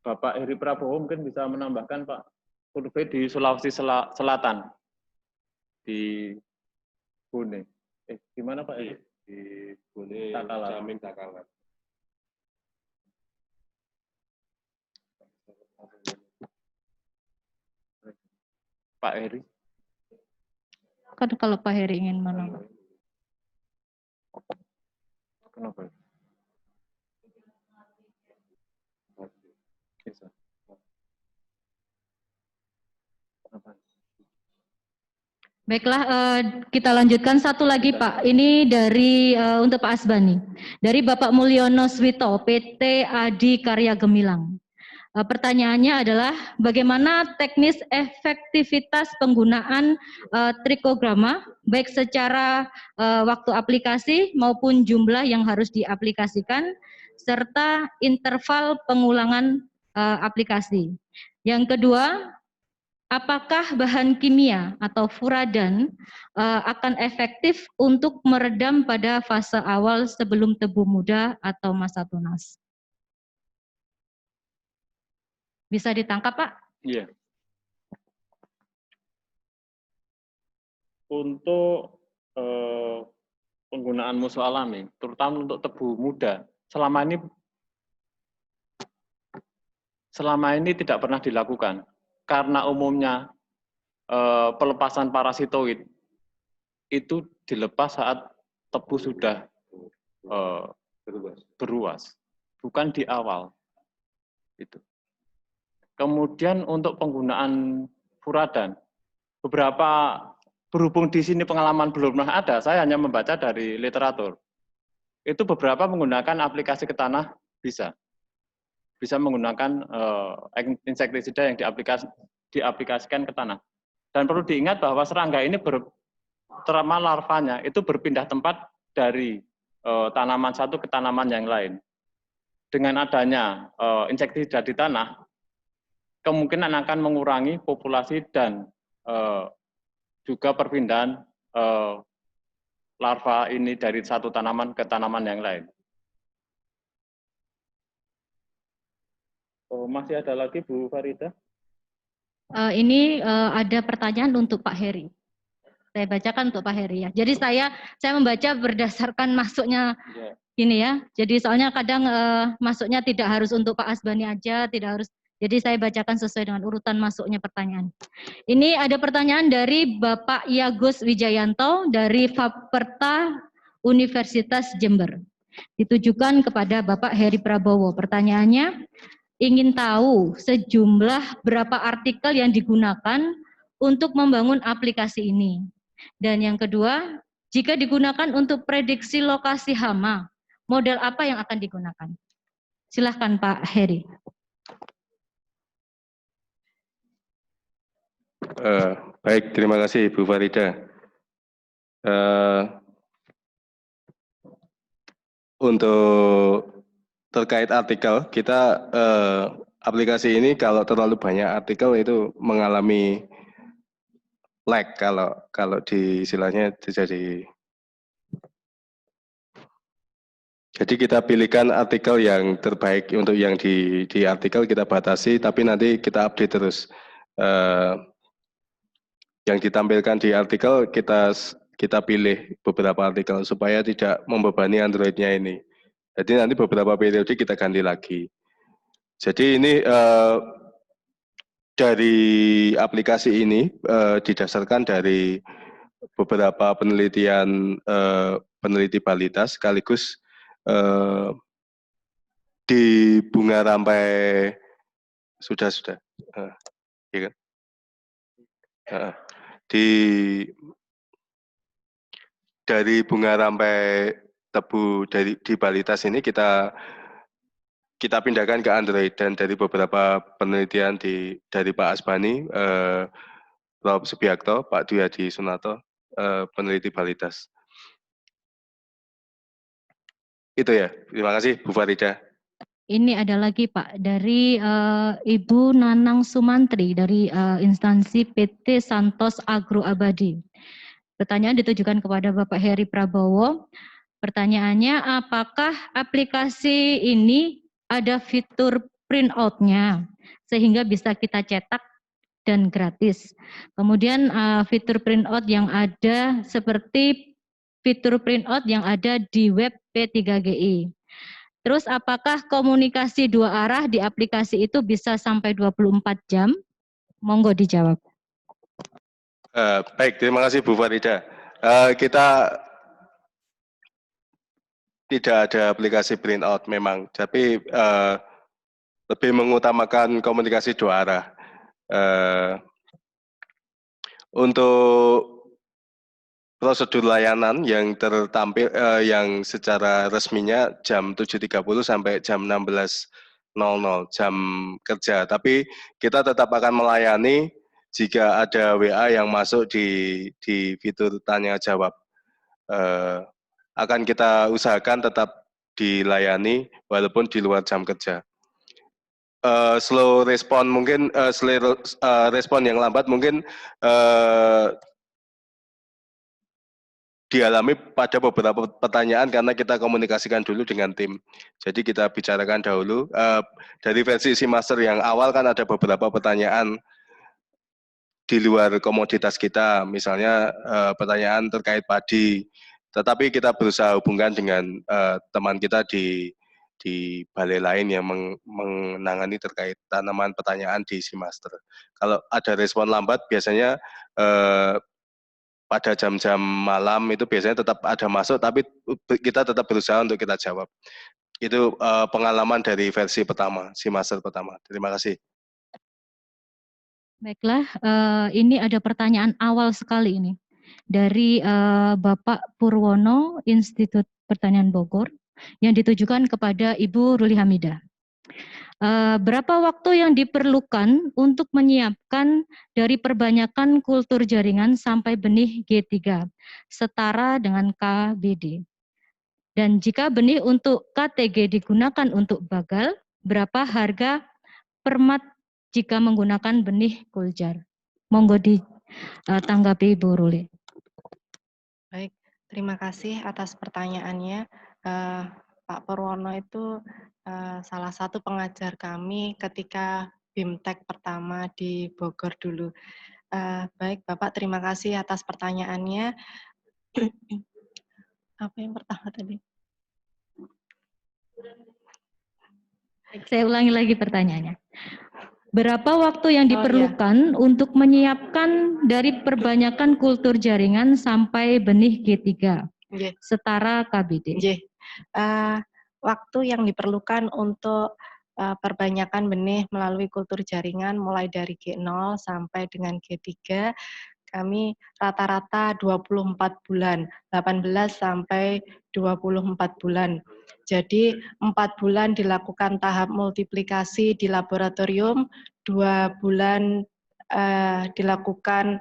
Bapak Heri Prabowo mungkin bisa menambahkan Pak, survei di Sulawesi Selatan, di Bone. Di mana Pak? Di Bone, Jamin Takalar. Pak Heri. Kan kalau Pak Heri ingin menambah. Kenapa? Baiklah, kita lanjutkan satu lagi Pak. Ini dari untuk Pak Asbani. Dari Bapak Mulyono Swito, PT Adi Karya Gemilang. Pertanyaannya adalah bagaimana teknis efektivitas penggunaan trikograma baik secara waktu aplikasi maupun jumlah yang harus diaplikasikan serta interval pengulangan aplikasi. Yang kedua, apakah bahan kimia atau furadan akan efektif untuk meredam pada fase awal sebelum tebu muda atau masa tunas? Bisa ditangkap, Pak? Iya. Untuk penggunaan musuh alami, terutama untuk tebu muda, selama ini tidak pernah dilakukan karena umumnya pelepasan parasitoid itu dilepas saat tebu sudah beruas, bukan di awal. Itu. Kemudian untuk penggunaan furadan, berhubung di sini pengalaman belum pernah ada, saya hanya membaca dari literatur. Itu beberapa menggunakan aplikasi ke tanah bisa menggunakan insektisida yang diaplikasikan ke tanah. Dan perlu diingat bahwa serangga ini terutama larvanya itu berpindah tempat dari tanaman satu ke tanaman yang lain. Dengan adanya insektisida di tanah, kemungkinan akan mengurangi populasi dan juga perpindahan larva ini dari satu tanaman ke tanaman yang lain. Masih ada lagi Bu Farida? Ini ada pertanyaan untuk Pak Heri. Saya bacakan untuk Pak Heri ya. Jadi saya membaca berdasarkan masuknya ini ya. Jadi soalnya kadang masuknya tidak harus untuk Pak Asbani aja, tidak harus. Jadi saya bacakan sesuai dengan urutan masuknya pertanyaan. Ini ada pertanyaan dari Bapak Yagus Wijayanto dari Faperta Universitas Jember. Ditujukan kepada Bapak Heri Prabowo. Pertanyaannya, ingin tahu sejumlah berapa artikel yang digunakan untuk membangun aplikasi ini. Dan yang kedua, jika digunakan untuk prediksi lokasi hama, model apa yang akan digunakan? Silahkan Pak Heri. Baik, terima kasih Bu Farida. Untuk terkait artikel, kita aplikasi ini kalau terlalu banyak artikel itu mengalami lag kalau di istilahnya terjadi. Jadi kita pilihkan artikel yang terbaik untuk yang di artikel kita batasi, tapi nanti kita update terus. Yang ditampilkan di artikel kita pilih beberapa artikel supaya tidak membebani Android-nya ini. Jadi nanti beberapa periode kita ganti lagi. Jadi ini dari aplikasi ini didasarkan dari beberapa penelitian peneliti balita sekaligus di bunga rampai sudah ya kan? Dari bunga rampai tebu di Balitas ini kita pindahkan ke Android, dan dari beberapa penelitian dari Pak Asbani, Prof. Subiakto, Pak Dwi Hadi Sunato, peneliti Balitas. Itu ya, terima kasih Bu Farida. Ini ada lagi Pak, dari Ibu Nanang Sumantri dari instansi PT Santos Agro Abadi. Pertanyaan ditujukan kepada Bapak Heri Prabowo. Pertanyaannya, apakah aplikasi ini ada fitur print out-nya sehingga bisa kita cetak dan gratis. Kemudian fitur print out yang ada seperti fitur print out yang ada di web P3GI. Terus apakah komunikasi dua arah di aplikasi itu bisa sampai 24 jam? Monggo dijawab. Baik, terima kasih Bu Farida. Kita tidak ada aplikasi print out memang, tapi lebih mengutamakan komunikasi dua arah. Untuk prosedur layanan yang tertampil yang secara resminya jam 7.30 sampai jam 16.00 jam kerja. Tapi kita tetap akan melayani jika ada WA yang masuk di fitur tanya jawab. Akan kita usahakan tetap dilayani walaupun di luar jam kerja. Slow respon mungkin respon yang lambat mungkin dialami pada beberapa pertanyaan karena kita komunikasikan dulu dengan tim. Jadi kita bicarakan dahulu dari versi SeaMaster yang awal kan ada beberapa pertanyaan di luar komoditas kita, misalnya pertanyaan terkait padi. Tetapi kita berusaha hubungkan dengan teman kita di balai lain yang menangani terkait tanaman pertanyaan di SeaMaster. Kalau ada respon lambat, biasanya pada jam-jam malam itu biasanya tetap ada masuk, tapi kita tetap berusaha untuk kita jawab. Itu pengalaman dari versi pertama, SeaMaster pertama. Terima kasih. Baiklah, ini ada pertanyaan awal sekali ini dari Bapak Purwono, Institut Pertanian Bogor, yang ditujukan kepada Ibu Ruli Hamidah. Berapa waktu yang diperlukan untuk menyiapkan dari perbanyakan kultur jaringan sampai benih G3 setara dengan KBD? Dan jika benih untuk KTG digunakan untuk bagal, berapa harga per mat jika menggunakan benih kuljar? Monggo ditanggapi Ibu Ruli. Baik, terima kasih atas pertanyaannya. Pak Purwono itu salah satu pengajar kami ketika BIMTEK pertama di Bogor dulu. Baik, Bapak, terima kasih atas pertanyaannya. Apa yang pertama tadi? Saya ulangi lagi pertanyaannya. Berapa waktu yang diperlukan untuk menyiapkan dari perbanyakan kultur jaringan sampai benih G3 setara KBD? Waktu yang diperlukan untuk perbanyakan benih melalui kultur jaringan mulai dari G0 sampai dengan G3, kami rata-rata 24 bulan, 18 sampai 24 bulan. Jadi 4 bulan dilakukan tahap multiplikasi di laboratorium, 2 bulan dilakukan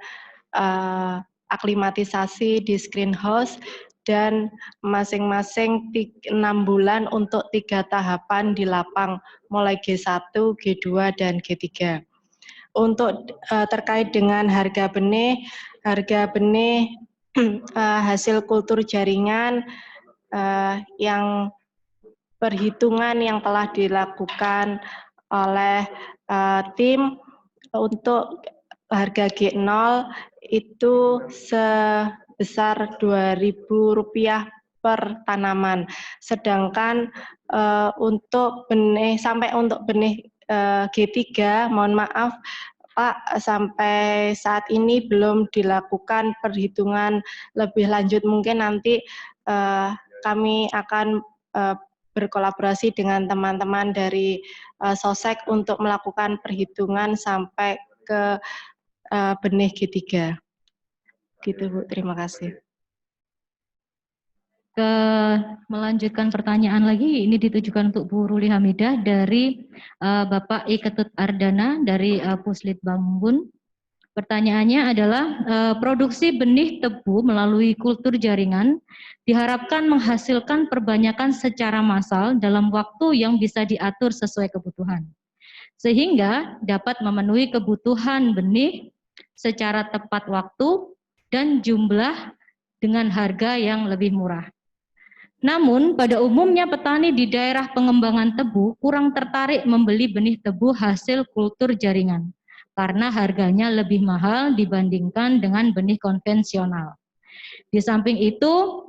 aklimatisasi di screenhouse, dan masing-masing 6 bulan untuk 3 tahapan di lapang, mulai G1, G2, dan G3. Untuk terkait dengan harga benih hasil kultur jaringan yang perhitungan yang telah dilakukan oleh tim untuk harga G0 itu sebesar Rp2.000 per tanaman. Sedangkan untuk benih G3, mohon maaf Pak, sampai saat ini belum dilakukan perhitungan lebih lanjut. Mungkin nanti kami akan berkolaborasi dengan teman-teman dari Sosek untuk melakukan perhitungan sampai ke benih G3. Gitu Bu, terima kasih. Melanjutkan pertanyaan lagi, ini ditujukan untuk Bu Ruli Hamidah dari Bapak I. Ketut Ardana dari Puslit Bangun. Pertanyaannya adalah produksi benih tebu melalui kultur jaringan diharapkan menghasilkan perbanyakan secara massal dalam waktu yang bisa diatur sesuai kebutuhan, sehingga dapat memenuhi kebutuhan benih secara tepat waktu dan jumlah dengan harga yang lebih murah. Namun, pada umumnya petani di daerah pengembangan tebu kurang tertarik membeli benih tebu hasil kultur jaringan karena harganya lebih mahal dibandingkan dengan benih konvensional. Di samping itu,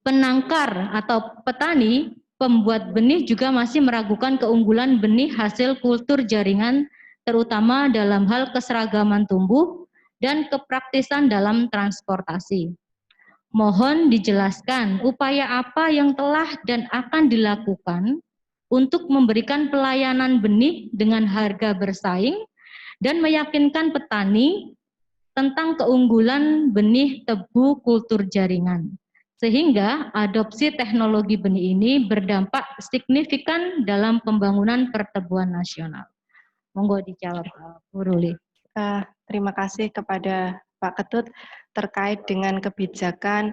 penangkar atau petani pembuat benih juga masih meragukan keunggulan benih hasil kultur jaringan, terutama dalam hal keseragaman tumbuh dan kepraktisan dalam transportasi. Mohon dijelaskan upaya apa yang telah dan akan dilakukan untuk memberikan pelayanan benih dengan harga bersaing dan meyakinkan petani tentang keunggulan benih tebu kultur jaringan. Sehingga adopsi teknologi benih ini berdampak signifikan dalam pembangunan pertebuan nasional. Monggo dijawab, Bu Ruli. Terima kasih kepada Pak Ketut terkait dengan kebijakan.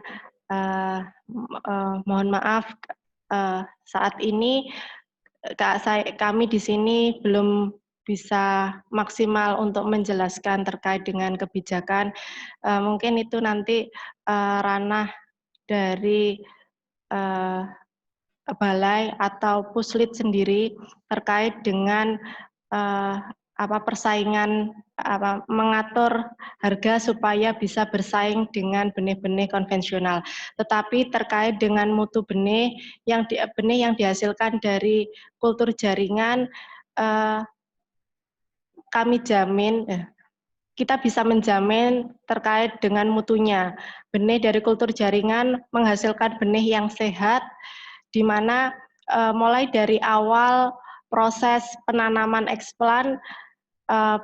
Mohon maaf, saat ini kami di sini belum bisa maksimal untuk menjelaskan terkait dengan kebijakan. Mungkin itu nanti ranah dari balai atau puslit sendiri terkait dengan persaingan, mengatur harga supaya bisa bersaing dengan benih-benih konvensional. Tetapi terkait dengan mutu benih yang dihasilkan dari kultur jaringan, kami jamin, kita bisa menjamin terkait dengan mutunya. Benih dari kultur jaringan menghasilkan benih yang sehat, di mana mulai dari awal proses penanaman eksplan,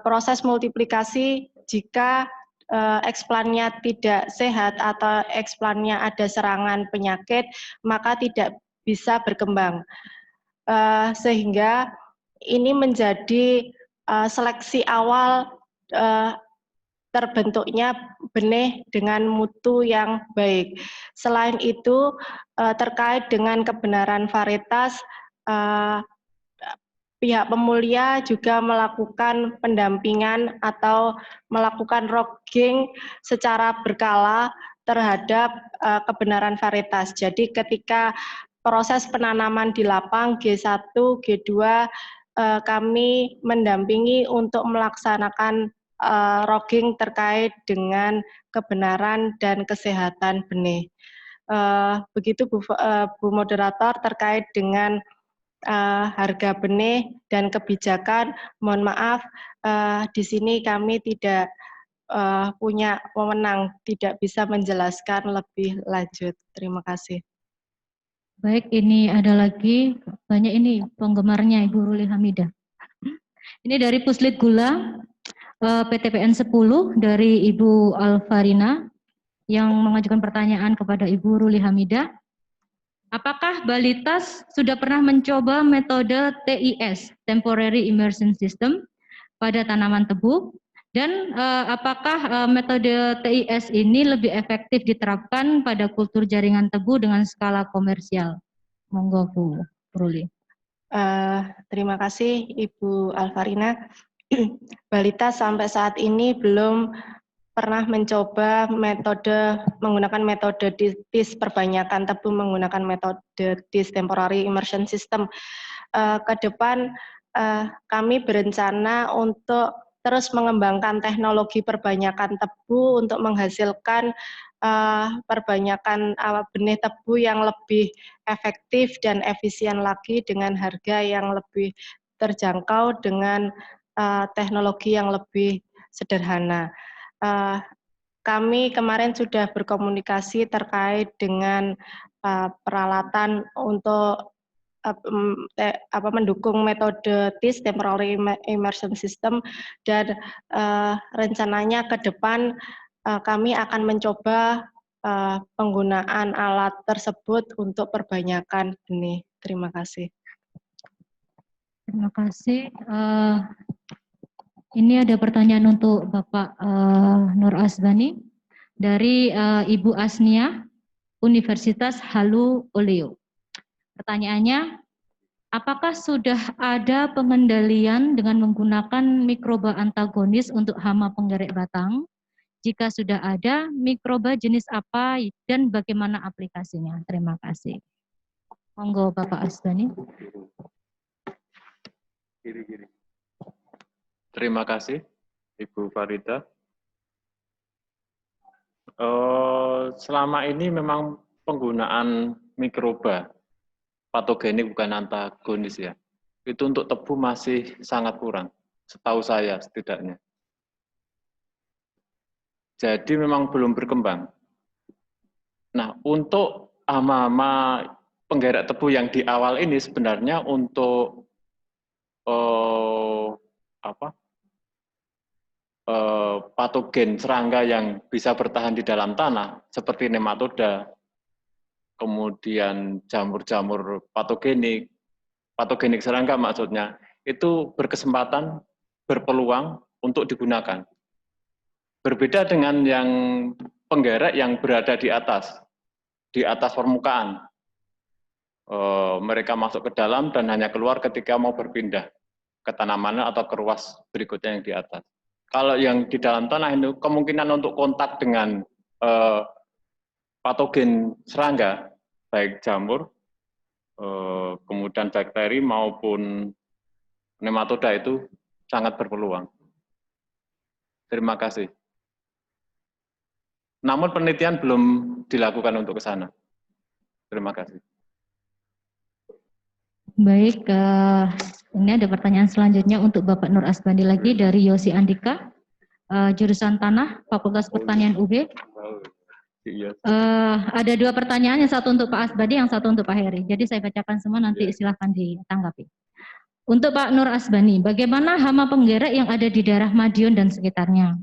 proses multiplikasi, jika eksplannya tidak sehat atau eksplannya ada serangan penyakit, maka tidak bisa berkembang. Sehingga ini menjadi seleksi awal terbentuknya benih dengan mutu yang baik. Selain itu, terkait dengan kebenaran varietas, pihak pemulia juga melakukan pendampingan atau melakukan logging secara berkala terhadap kebenaran varietas. Jadi ketika proses penanaman di lapang G1, G2, kami mendampingi untuk melaksanakan logging terkait dengan kebenaran dan kesehatan benih. Begitu Bu Moderator terkait dengan harga benih dan kebijakan. Mohon maaf, di sini kami tidak punya wewenang, tidak bisa menjelaskan lebih lanjut. Terima kasih. Baik, ini ada lagi, banyak ini penggemarnya Ibu Ruli Hamidah. Ini dari Puslit Gula, PTPN 10 dari Ibu Alfarina yang mengajukan pertanyaan kepada Ibu Ruli Hamidah. Apakah Balitas sudah pernah mencoba metode TIS, Temporary Immersion System, pada tanaman tebu? Dan apakah metode TIS ini lebih efektif diterapkan pada kultur jaringan tebu dengan skala komersial? Monggo Bu Ruli. Terima kasih Ibu Alfarina. Balitas sampai saat ini belum pernah mencoba menggunakan metode TIS perbanyakan tebu menggunakan metode TIS Temporary Immersion System. Ke depan kami berencana untuk terus mengembangkan teknologi perbanyakan tebu untuk menghasilkan perbanyakan benih tebu yang lebih efektif dan efisien lagi dengan harga yang lebih terjangkau dengan teknologi yang lebih sederhana. Kami kemarin sudah berkomunikasi terkait dengan peralatan untuk mendukung metode TIS Temporary Immersion System, dan rencananya ke depan kami akan mencoba penggunaan alat tersebut untuk perbanyakan benih. Terima kasih. Terima kasih. Ini ada pertanyaan untuk Bapak Nur Azbani dari Ibu Asnia, Universitas Halu Oleo. Pertanyaannya, apakah sudah ada pengendalian dengan menggunakan mikroba antagonis untuk hama penggerak batang? Jika sudah ada, mikroba jenis apa dan bagaimana aplikasinya? Terima kasih. Monggo Bapak Asbani. Terima kasih Ibu Farida. Selama ini memang penggunaan mikroba patogenik bukan antagonis ya, itu untuk tebu masih sangat kurang, setahu saya setidaknya. Jadi memang belum berkembang. Nah, untuk hama-hama penggerak tebu yang di awal ini sebenarnya untuk patogen serangga yang bisa bertahan di dalam tanah, seperti nematoda, kemudian jamur-jamur patogenik serangga maksudnya, itu berkesempatan, berpeluang untuk digunakan. Berbeda dengan yang penggerek yang berada di atas permukaan. Mereka masuk ke dalam dan hanya keluar ketika mau berpindah ke tanaman atau ke ruas berikutnya yang di atas. Kalau yang di dalam tanah itu kemungkinan untuk kontak dengan patogen serangga, baik jamur, kemudian bakteri maupun nematoda itu sangat berpeluang. Terima kasih. Namun penelitian belum dilakukan untuk ke sana. Terima kasih. Baik, ini ada pertanyaan selanjutnya untuk Bapak Nur Asbandi lagi dari Yosi Andika, jurusan Tanah, Fakultas Pertanian UB. Ada dua pertanyaan, yang satu untuk Pak Asbandi, yang satu untuk Pak Heri. Jadi saya bacakan semua, nanti silahkan ditanggapi. Untuk Pak Nur Asbandi, bagaimana hama penggerek yang ada di daerah Madiun dan sekitarnya?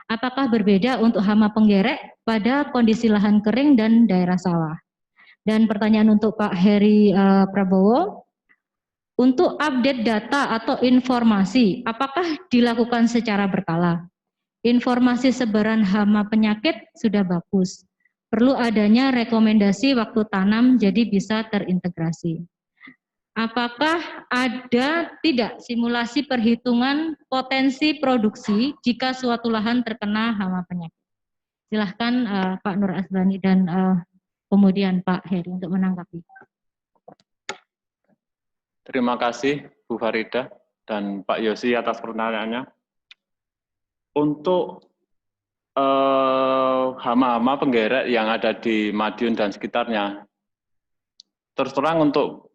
Apakah berbeda untuk hama penggerek pada kondisi lahan kering dan daerah sawah? Dan pertanyaan untuk Pak Heri Prabowo, untuk update data atau informasi, apakah dilakukan secara berkala? Informasi sebaran hama penyakit sudah bagus. Perlu adanya rekomendasi waktu tanam jadi bisa terintegrasi. Apakah ada tidak simulasi perhitungan potensi produksi jika suatu lahan terkena hama penyakit? Silahkan Pak Nur Asbandi dan kemudian Pak Heri untuk menanggapi. Terima kasih Bu Farida dan Pak Yosi atas pertanyaannya. Untuk hama-hama penggerek yang ada di Madiun dan sekitarnya, terus terang untuk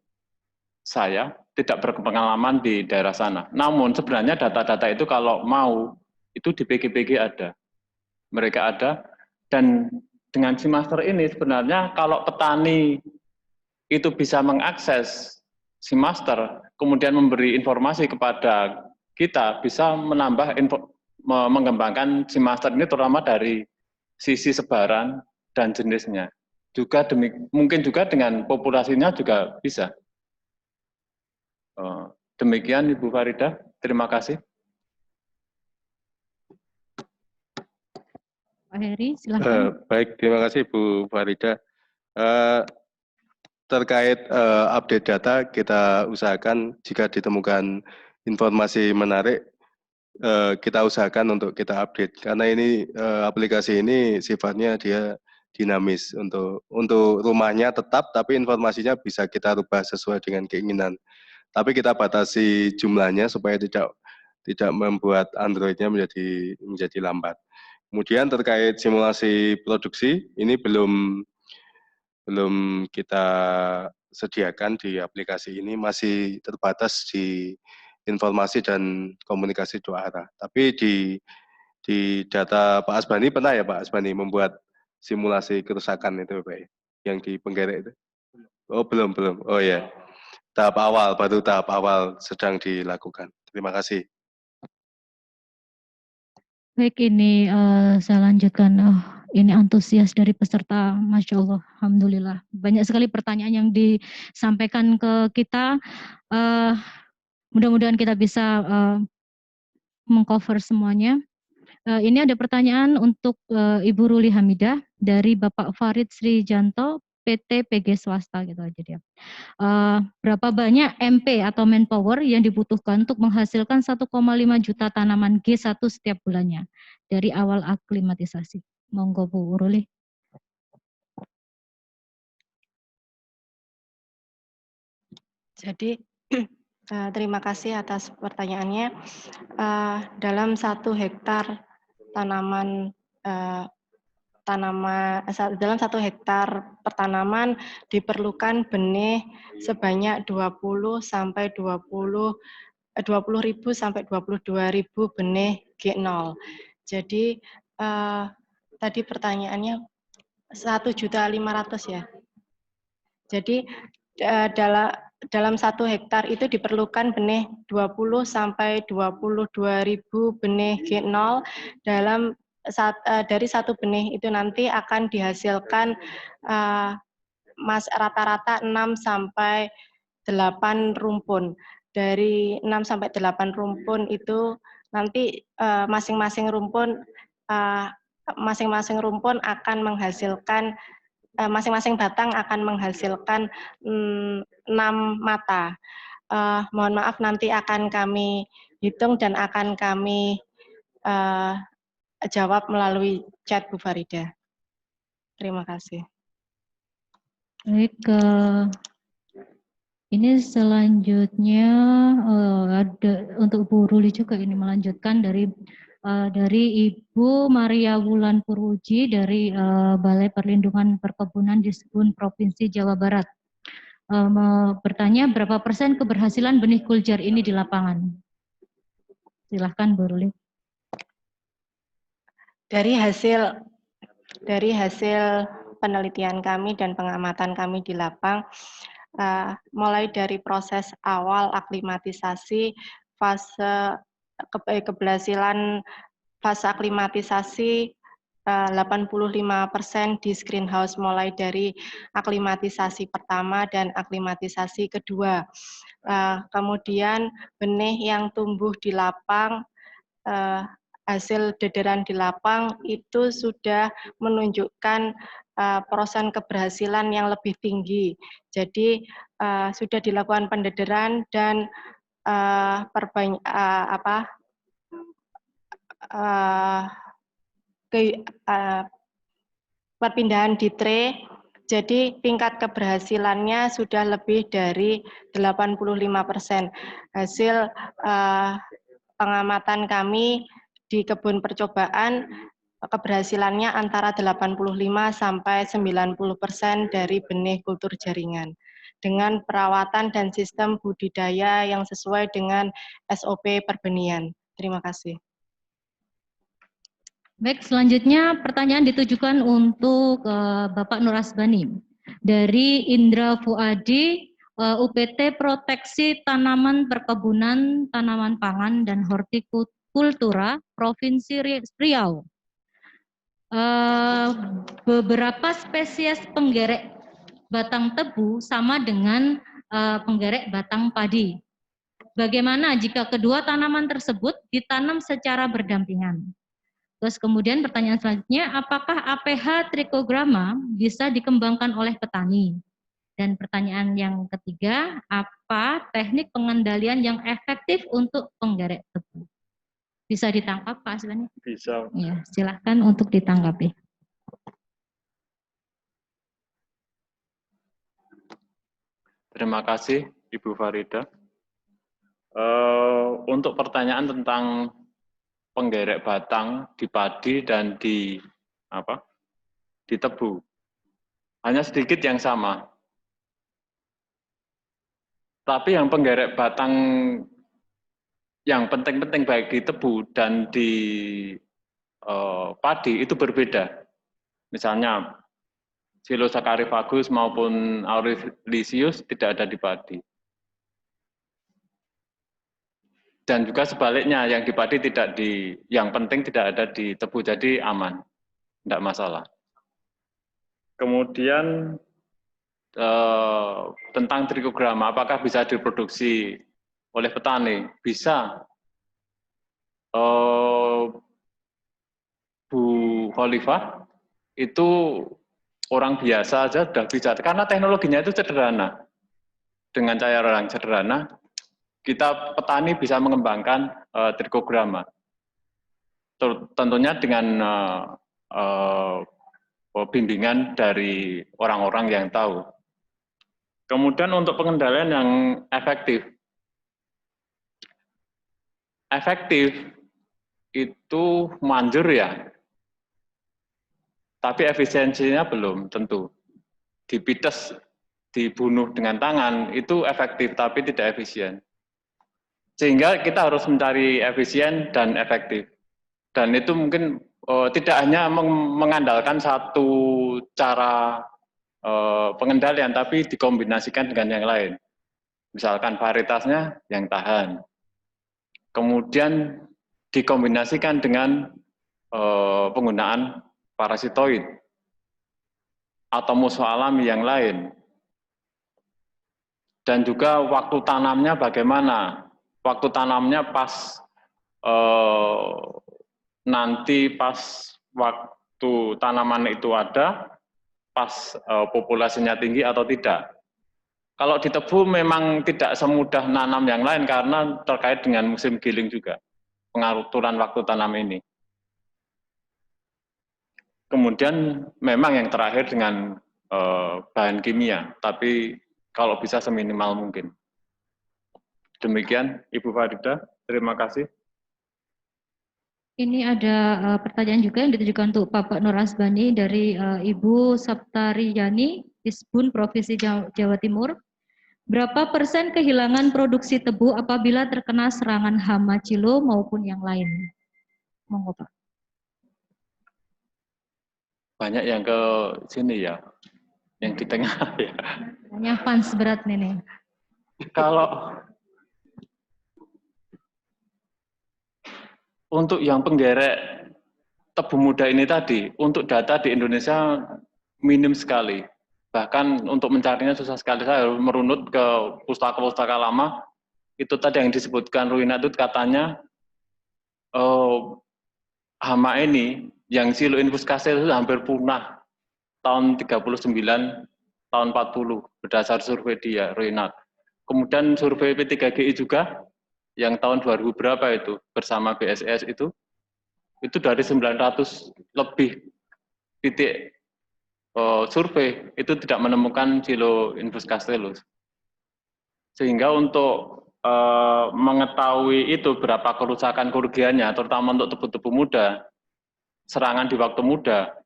saya tidak berpengalaman di daerah sana. Namun sebenarnya data-data itu kalau mau, itu di PGPG ada. Mereka ada, dan dengan SeaMaster ini sebenarnya kalau petani itu bisa mengakses SeaMaster, kemudian memberi informasi kepada kita, bisa menambah mengembangkan SeaMaster ini terutama dari sisi sebaran dan jenisnya. Juga mungkin juga dengan populasinya juga bisa. Demikian Ibu Farida, terima kasih. Pak Heri, silakan. Baik, terima kasih Bu Farida. Terkait update data, kita usahakan jika ditemukan informasi menarik, kita usahakan untuk kita update. Karena ini aplikasi ini sifatnya dia dinamis. Untuk rumahnya tetap, tapi informasinya bisa kita rubah sesuai dengan keinginan. Tapi kita batasi jumlahnya supaya tidak membuat Android-nya menjadi lambat. Kemudian terkait simulasi produksi, ini belum kita sediakan di aplikasi ini, masih terbatas di informasi dan komunikasi dua arah. Tapi di data Pak Asbandi pernah ya Pak Asbandi membuat simulasi kerusakan itu Pak, yang di penggerek itu? Oh belum. Oh ya, baru tahap awal sedang dilakukan. Terima kasih. Baik, ini saya lanjutkan. Ini antusias dari peserta, Masya Allah, Alhamdulillah. Banyak sekali pertanyaan yang disampaikan ke kita. Mudah-mudahan kita bisa mengcover semuanya. Ini ada pertanyaan untuk Ibu Ruli Hamidah dari Bapak Farid Srijanto, PT PG Swasta gitu aja dia. Berapa banyak MP atau manpower yang dibutuhkan untuk menghasilkan 1,5 juta tanaman G1 setiap bulannya dari awal aklimatisasi? Monggo Bu Ruli. Jadi terima kasih atas pertanyaannya. Dalam 1 hektar dalam 1 hektar pertanaman diperlukan benih sebanyak 20.000 sampai 22.000 benih G0. Jadi tadi pertanyaannya 1.500.000 ya. Jadi dalam 1 hektar itu diperlukan benih 20 sampai 22.000 benih G0 dalam dari 1 benih itu nanti akan dihasilkan rata-rata 6 sampai 8 rumpun. Dari 6 sampai 8 rumpun itu nanti masing-masing rumpun akan menghasilkan masing-masing batang akan menghasilkan 6 mata. Mohon maaf nanti akan kami hitung dan akan kami jawab melalui chat Bu Farida. Terima kasih. Baik, ini selanjutnya ada untuk Bu Ruli juga ini melanjutkan dari Ibu Maria Wulan Purwuji dari Balai Perlindungan Perkebunan di Kebun Provinsi Jawa Barat. Bertanya berapa persen keberhasilan benih kuljar ini di lapangan? Silahkan Bu Ruli. Dari hasil penelitian kami dan pengamatan kami di lapang, mulai dari proses awal aklimatisasi, fase keberhasilan fase aklimatisasi 85% di greenhouse, mulai dari aklimatisasi pertama dan aklimatisasi kedua. Kemudian benih yang tumbuh di lapang, hasil dederan di lapang itu sudah menunjukkan persen keberhasilan yang lebih tinggi. Jadi sudah dilakukan pendederan dan perpindahan di tray. Jadi tingkat keberhasilannya sudah lebih dari 85%. Hasil pengamatan kami di kebun percobaan, keberhasilannya antara 85 sampai 90% dari benih kultur jaringan dengan perawatan dan sistem budidaya yang sesuai dengan SOP perbenihan. Terima kasih. Baik, selanjutnya pertanyaan ditujukan untuk Bapak Nur Asbani dari Indra Fuadi, UPT Proteksi Tanaman Perkebunan, Tanaman Pangan dan Hortikultura Provinsi Riau. Beberapa spesies penggerek batang tebu sama dengan penggerek batang padi. Bagaimana jika kedua tanaman tersebut ditanam secara berdampingan? Terus kemudian pertanyaan selanjutnya, apakah APH trichogramma bisa dikembangkan oleh petani? Dan pertanyaan yang ketiga, apa teknik pengendalian yang efektif untuk penggerek tebu? Bisa ditangkap Pak Asbani? Bisa. Ya, silahkan untuk ditanggapi. Terima kasih Ibu Farida. Untuk pertanyaan tentang penggerek batang di padi dan di tebu, hanya sedikit yang sama. Tapi yang penggerek batang yang penting-penting baik di tebu dan di padi itu berbeda. Misalnya Psilosacchariphagus maupun Aurelisius tidak ada di padi. Dan juga sebaliknya, yang di padi yang penting tidak ada di tebu, jadi aman, tidak masalah. Kemudian tentang trichogramma, apakah bisa diproduksi oleh petani? Bisa. Bu Khalifah itu orang biasa aja sudah bisa, karena teknologinya itu sederhana. Dengan cara yang sederhana, kita petani bisa mengembangkan trichogramma. Tentunya dengan bimbingan dari orang-orang yang tahu. Kemudian untuk pengendalian yang efektif. Efektif itu manjur ya, tapi efisiensinya belum tentu. Dipites, dibunuh dengan tangan, itu efektif tapi tidak efisien. Sehingga kita harus mencari efisien dan efektif. Dan itu mungkin tidak hanya mengandalkan satu cara pengendalian, tapi dikombinasikan dengan yang lain. Misalkan varietasnya yang tahan. Kemudian dikombinasikan dengan penggunaan parasitoid atau musuh alami yang lain. Dan juga waktu tanamnya bagaimana? Waktu tanamnya pas nanti pas waktu tanaman itu ada, pas populasinya tinggi atau tidak. Kalau di tebu memang tidak semudah nanam yang lain karena terkait dengan musim giling juga, pengaturan waktu tanam ini. Kemudian memang yang terakhir dengan bahan kimia, tapi kalau bisa seminimal mungkin. Demikian Ibu Farida, terima kasih. Ini ada pertanyaan juga yang ditujukan untuk Bapak Nur Asbani dari Ibu Saptariyani, Isbun Provinsi Jawa Timur. Berapa persen kehilangan produksi tebu apabila terkena serangan hama cilo maupun yang lain? Monggo Pak. Banyak yang ke sini ya, yang di tengah ya. Hanya fans berat nih. Kalau untuk yang penggerek tebu muda ini tadi, untuk data di Indonesia minim sekali. Bahkan untuk mencarinya susah sekali. Saya harus merunut ke pustaka-pustaka lama. Itu tadi yang disebutkan Ruina itu katanya hama ini yang silo infus kasel itu hampir punah tahun 39, tahun 40 berdasar survei dia, Ruina. Kemudian survei P3GI juga yang tahun 2000 berapa itu bersama BSS itu dari 900 lebih titik survei itu tidak menemukan silo infus castellus. Sehingga untuk mengetahui itu berapa kerusakan kerugiannya, terutama untuk tebu-tebu muda, serangan di waktu muda,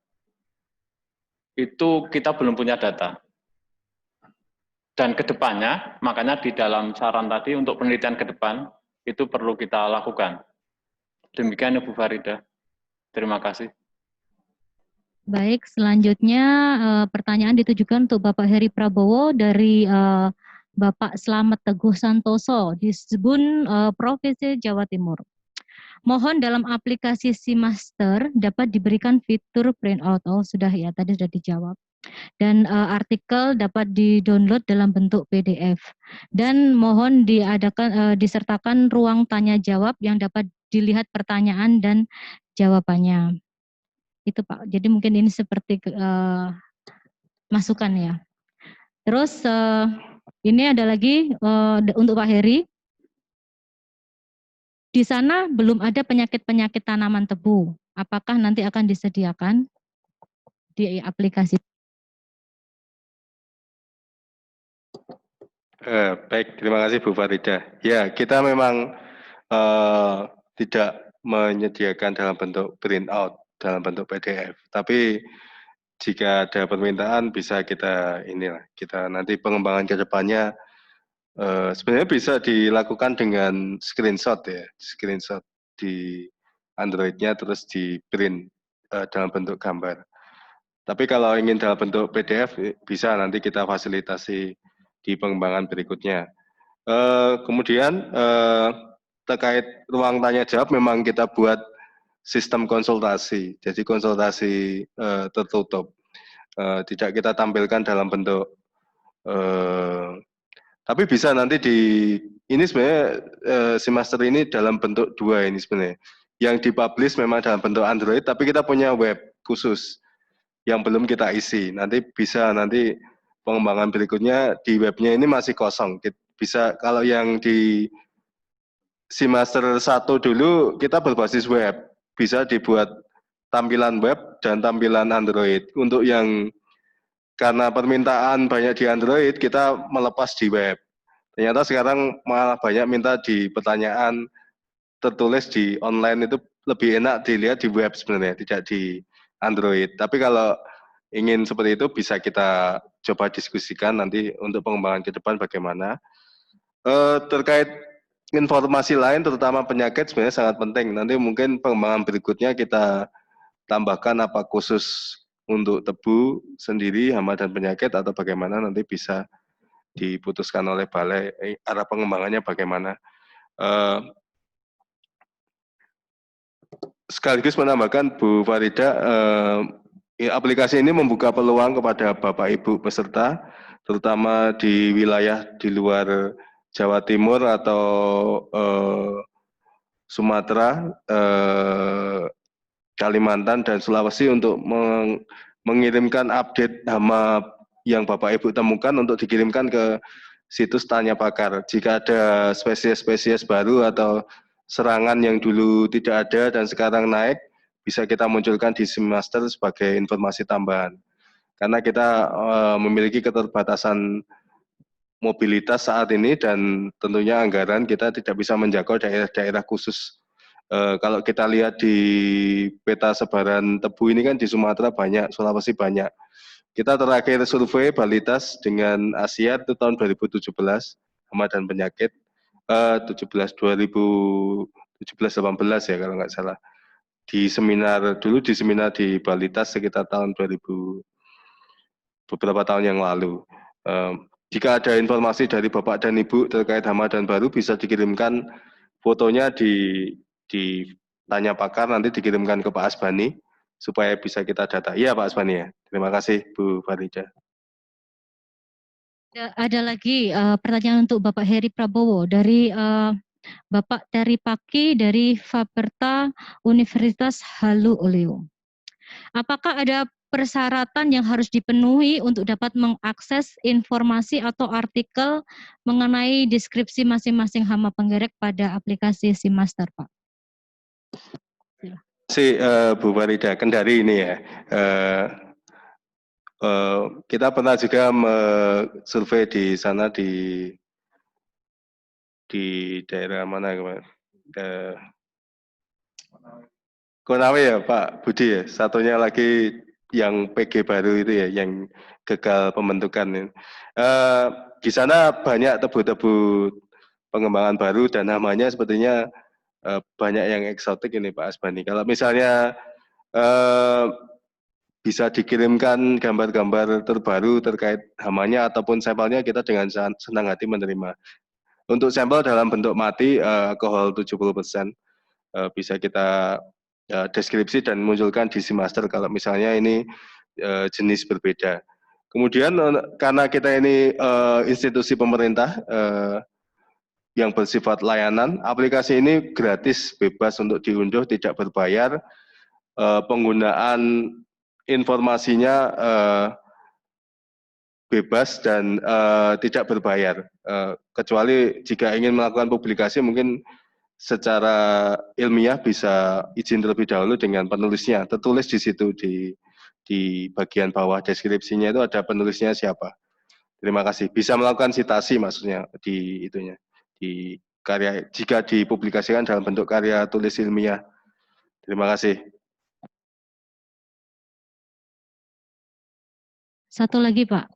itu kita belum punya data. Dan kedepannya, makanya di dalam saran tadi untuk penelitian ke depan, itu perlu kita lakukan. Demikian Ibu Farida. Terima kasih. Baik, selanjutnya pertanyaan ditujukan untuk Bapak Heri Prabowo dari Bapak Slamet Teguh Santoso di Sbun Provinsi Jawa Timur. Mohon dalam aplikasi SeaMaster dapat diberikan fitur printout. Oh sudah ya, tadi sudah dijawab. Dan artikel dapat di-download dalam bentuk PDF. Dan mohon disertakan ruang tanya jawab yang dapat dilihat pertanyaan dan jawabannya. Itu Pak, jadi mungkin ini seperti masukan ya. Terus ini ada lagi untuk Pak Heri. Di sana belum ada penyakit-penyakit tanaman tebu. Apakah nanti akan disediakan di aplikasi? Baik, terima kasih Bu Farida. Ya, kita memang tidak menyediakan dalam bentuk printout, dalam bentuk PDF. Tapi jika ada permintaan bisa kita kita nanti pengembangan ke depannya sebenarnya bisa dilakukan dengan screenshot ya, screenshot di Android-nya terus di print dalam bentuk gambar. Tapi kalau ingin dalam bentuk PDF bisa nanti kita fasilitasi di pengembangan berikutnya. Kemudian terkait ruang tanya jawab memang kita buat sistem konsultasi, jadi konsultasi tertutup. Tidak kita tampilkan dalam bentuk, tapi bisa nanti ini sebenarnya SeaMaster ini dalam bentuk dua ini sebenarnya. Yang dipublish memang dalam bentuk Android, tapi kita punya web khusus yang belum kita isi. Nanti bisa pengembangan berikutnya di webnya ini masih kosong. Bisa kalau yang di SeaMaster 1 dulu kita berbasis web, bisa dibuat tampilan web dan tampilan Android. Untuk yang karena permintaan banyak di Android, kita melepas di web. Ternyata sekarang malah banyak minta di pertanyaan tertulis di online itu lebih enak dilihat di web sebenarnya, tidak di Android. Tapi kalau ingin seperti itu bisa kita coba diskusikan nanti untuk pengembangan ke depan bagaimana. Terkait informasi lain terutama penyakit sebenarnya sangat penting. Nanti mungkin pengembangan berikutnya kita tambahkan apa khusus untuk tebu sendiri, hama dan penyakit atau bagaimana nanti bisa diputuskan oleh Balai, arah pengembangannya bagaimana. Sekaligus menambahkan Bu Farida, aplikasi ini membuka peluang kepada Bapak Ibu peserta, terutama di wilayah di luar Jawa Timur atau Sumatera, Kalimantan, dan Sulawesi untuk mengirimkan update hama yang Bapak Ibu temukan untuk dikirimkan ke situs Tanya Pakar. Jika ada spesies-spesies baru atau serangan yang dulu tidak ada dan sekarang naik, bisa kita munculkan di Simaster sebagai informasi tambahan. Karena kita memiliki keterbatasan mobilitas saat ini dan tentunya anggaran kita tidak bisa menjangkau daerah-daerah khusus. Kalau kita lihat di peta sebaran tebu ini kan di Sumatera banyak, Sulawesi banyak. Kita terakhir survei Balitas dengan Asia itu tahun 2017, hama dan penyakit, 2017-18 ya kalau nggak salah. Di seminar di Balitas sekitar tahun 2000, beberapa tahun yang lalu. Jika ada informasi dari Bapak dan Ibu terkait hama dan baru, bisa dikirimkan fotonya di Tanya Pakar, nanti dikirimkan ke Pak Asbani supaya bisa kita data. Iya Pak Asbani ya. Terima kasih Bu Farida. Ada lagi pertanyaan untuk Bapak Heri Prabowo dari Bapak Terry Paki dari Faperta Universitas Halu Oleo. Apakah ada persyaratan yang harus dipenuhi untuk dapat mengakses informasi atau artikel mengenai deskripsi masing-masing hama penggerek pada aplikasi Simaster, Pak? Bu Farida, Kendari ini ya. Kita pernah juga survei di sana di daerah mana kemarin? Konawe ya Pak Budi ya. Satunya lagi yang PG baru itu ya, yang gagal pembentukan. Di sana banyak tebu-tebu pengembangan baru dan namanya sepertinya banyak yang eksotik ini Pak Asbani. Kalau misalnya bisa dikirimkan gambar-gambar terbaru terkait hamanya ataupun sampelnya, kita dengan senang hati menerima. Untuk sampel dalam bentuk mati, alkohol 70%, bisa kita deskripsi dan munculkan di Simaster kalau misalnya ini jenis berbeda. Kemudian karena kita ini institusi pemerintah yang bersifat layanan, aplikasi ini gratis, bebas untuk diunduh, tidak berbayar. Penggunaan informasinya bebas dan tidak berbayar, kecuali jika ingin melakukan publikasi mungkin secara ilmiah bisa izin terlebih dahulu dengan penulisnya. Tertulis di situ di bagian bawah deskripsinya itu ada penulisnya siapa. Terima kasih. Bisa melakukan citasi maksudnya di itunya, di karya jika dipublikasikan dalam bentuk karya tulis ilmiah. Terima kasih. Satu lagi Pak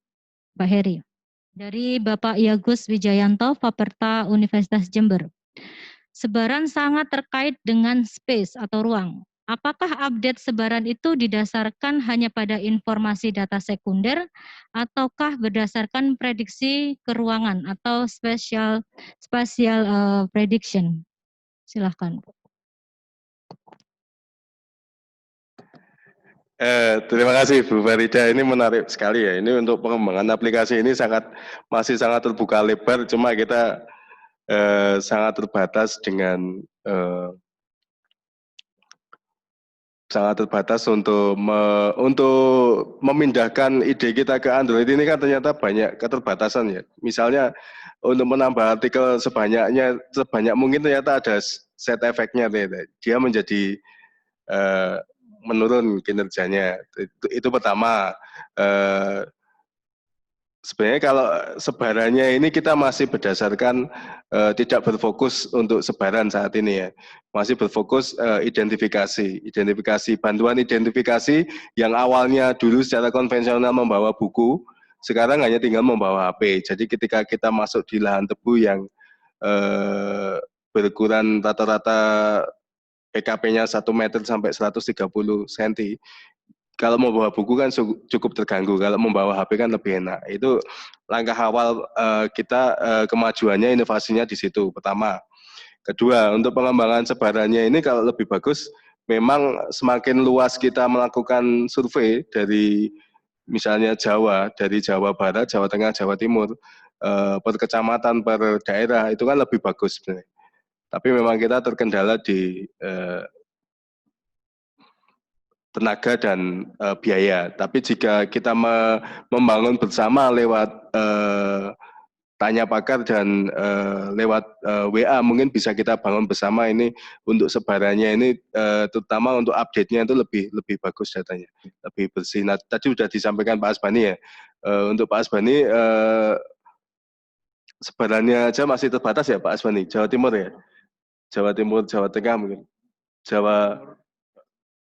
Heri. Dari Bapak Yagus Wijayanto, Faperta Universitas Jember. Sebaran sangat terkait dengan space atau ruang. Apakah update sebaran itu didasarkan hanya pada informasi data sekunder ataukah berdasarkan prediksi keruangan atau spatial prediction? Silahkan. Terima kasih Bu Farida, ini menarik sekali ya. Ini untuk pengembangan aplikasi ini masih sangat terbuka lebar, cuma kita sangat terbatas dengan untuk memindahkan ide kita ke Android ini kan ternyata banyak keterbatasan ya. Misalnya untuk menambah artikel sebanyak mungkin ternyata ada set efeknya, dia menjadi menurun kinerjanya. Itu pertama. Sebenarnya kalau sebarannya ini kita masih berdasarkan tidak berfokus untuk sebaran saat ini ya. Masih berfokus identifikasi, bantuan identifikasi yang awalnya dulu secara konvensional membawa buku, sekarang hanya tinggal membawa HP. Jadi ketika kita masuk di lahan tebu yang berukuran rata-rata PKP-nya 1 meter sampai 130 cm. Kalau membawa buku kan cukup terganggu, kalau membawa HP kan lebih enak. Itu langkah awal kita kemajuannya, inovasinya di situ pertama. Kedua, untuk pengembangan sebarannya ini kalau lebih bagus, memang semakin luas kita melakukan survei dari misalnya Jawa, dari Jawa Barat, Jawa Tengah, Jawa Timur, per kecamatan, per daerah, itu kan lebih bagus sebenarnya. Tapi memang kita terkendala di tenaga dan biaya. Tapi jika kita membangun bersama lewat tanya pakar dan lewat WA mungkin bisa kita bangun bersama ini untuk sebarannya ini terutama untuk update-nya itu lebih bagus datanya, lebih bersih. Nah, tadi sudah disampaikan Pak Asbani ya. Untuk Pak Asbani sebarannya aja masih terbatas ya Pak Asbani, Jawa Timur ya. Jawa Timur, Jawa Tengah mungkin.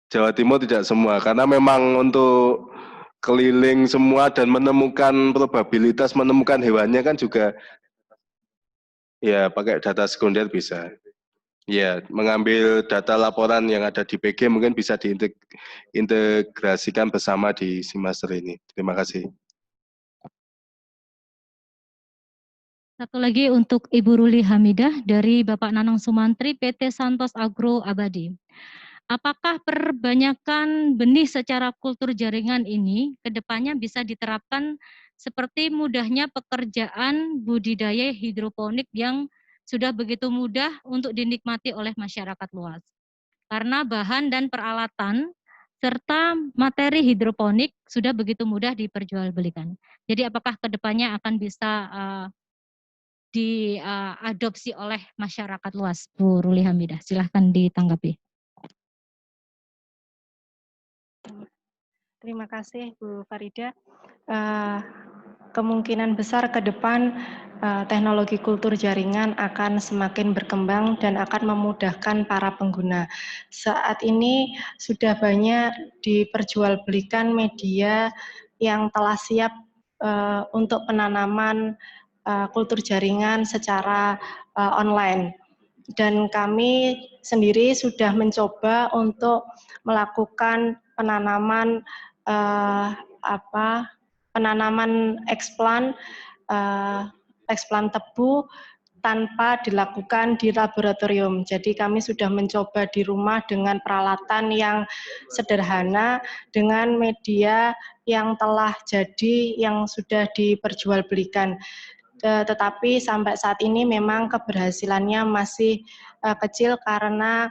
Jawa Timur tidak semua, karena memang untuk keliling semua dan menemukan probabilitas menemukan hewannya kan juga ya pakai data sekunder bisa. Ya, mengambil data laporan yang ada di PG mungkin bisa diintegrasikan bersama di Simaster ini. Terima kasih. Satu lagi untuk Ibu Ruli Hamidah dari Bapak Nanang Sumantri PT Santos Agro Abadi. Apakah perbanyakan benih secara kultur jaringan ini kedepannya bisa diterapkan seperti mudahnya pekerjaan budidaya hidroponik yang sudah begitu mudah untuk dinikmati oleh masyarakat luas? Karena bahan dan peralatan serta materi hidroponik sudah begitu mudah diperjualbelikan. Jadi apakah kedepannya akan bisa diadopsi oleh masyarakat luas, Bu Ruli Hamidah? Silahkan ditanggapi. Terima kasih Bu Farida. Kemungkinan besar ke depan teknologi kultur jaringan akan semakin berkembang dan akan memudahkan para pengguna. Saat ini sudah banyak diperjualbelikan media yang telah siap untuk penanaman kultur jaringan secara online. Dan kami sendiri sudah mencoba untuk melakukan penanaman penanaman eksplan tebu tanpa dilakukan di laboratorium. Jadi kami sudah mencoba di rumah dengan peralatan yang sederhana, dengan media yang telah jadi, yang sudah diperjualbelikan. Tetapi sampai saat ini memang keberhasilannya masih kecil karena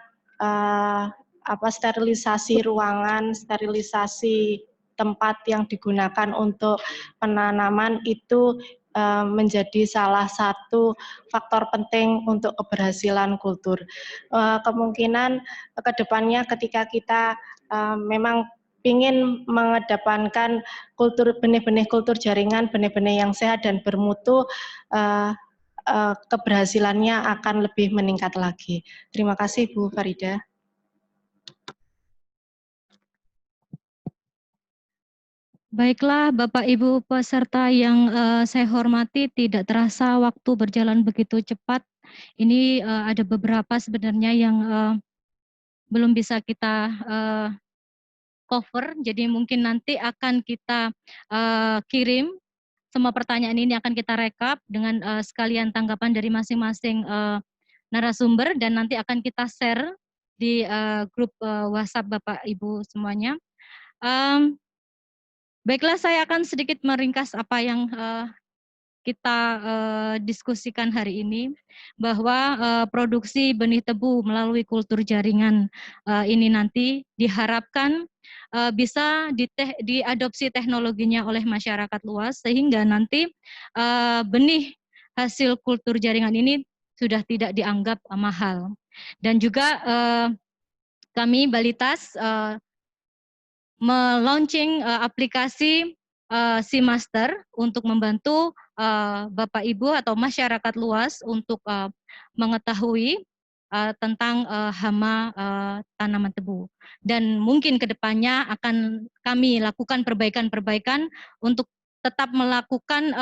sterilisasi ruangan, sterilisasi tempat yang digunakan untuk penanaman itu menjadi salah satu faktor penting untuk keberhasilan kultur. Kemungkinan ke depannya ketika kita memang ingin mengedepankan kultur benih-benih kultur jaringan, benih-benih yang sehat dan bermutu, keberhasilannya akan lebih meningkat lagi. Terima kasih Bu Farida. Baiklah Bapak Ibu peserta yang saya hormati, tidak terasa waktu berjalan begitu cepat. Ini ada beberapa sebenarnya yang belum bisa kita cover, jadi mungkin nanti akan kita kirim semua pertanyaan ini, akan kita rekap dengan sekalian tanggapan dari masing-masing narasumber dan nanti akan kita share di grup WhatsApp Bapak Ibu semuanya. Baiklah, saya akan sedikit meringkas apa yang kita diskusikan hari ini, bahwa produksi benih tebu melalui kultur jaringan ini nanti diharapkan bisa diadopsi teknologinya oleh masyarakat luas, sehingga nanti benih hasil kultur jaringan ini sudah tidak dianggap mahal. Dan juga kami Balitas melaunching aplikasi Simaster untuk membantu Bapak Ibu atau masyarakat luas untuk mengetahui tentang hama tanaman tebu. Dan mungkin kedepannya akan kami lakukan perbaikan-perbaikan untuk tetap melakukan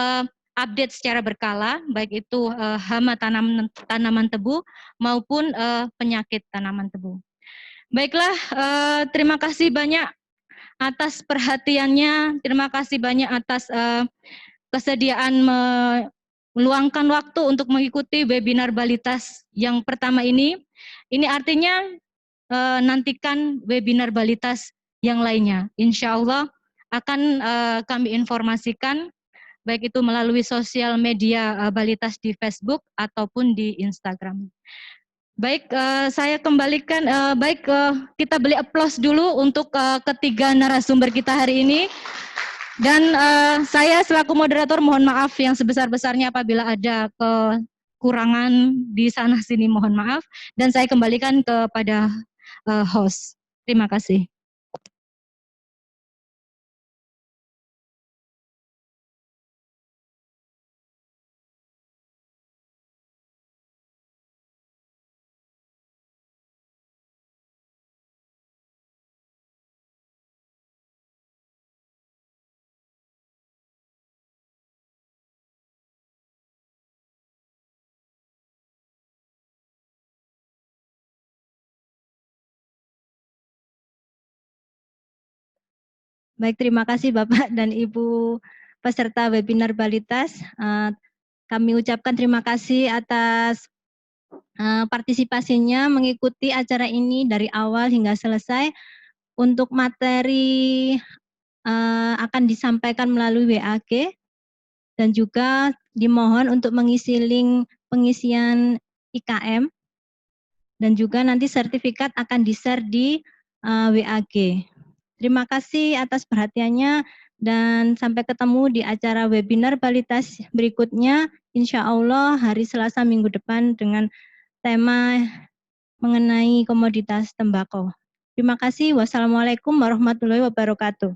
update secara berkala, baik itu hama tanaman tebu maupun penyakit tanaman tebu. Baiklah, terima kasih banyak atas perhatiannya, terima kasih banyak atas kesediaan meluangkan waktu untuk mengikuti webinar Balitas yang pertama ini. Ini artinya nantikan webinar Balitas yang lainnya. Insya Allah akan kami informasikan, baik itu melalui sosial media Balitas di Facebook ataupun di Instagram. Baik, saya kembalikan, kita beri aplaus dulu untuk ketiga narasumber kita hari ini. Dan saya selaku moderator mohon maaf yang sebesar-besarnya apabila ada kekurangan di sana sini, mohon maaf. Dan saya kembalikan kepada host. Terima kasih. Baik, terima kasih Bapak dan Ibu peserta webinar Balitas. Kami ucapkan terima kasih atas partisipasinya mengikuti acara ini dari awal hingga selesai. Untuk materi akan disampaikan melalui WAG dan juga dimohon untuk mengisi link pengisian IKM dan juga nanti sertifikat akan di-share di WAG. Terima kasih atas perhatiannya dan sampai ketemu di acara webinar Balitas berikutnya, insya Allah hari Selasa minggu depan dengan tema mengenai komoditas tembakau. Terima kasih. Wassalamualaikum warahmatullahi wabarakatuh.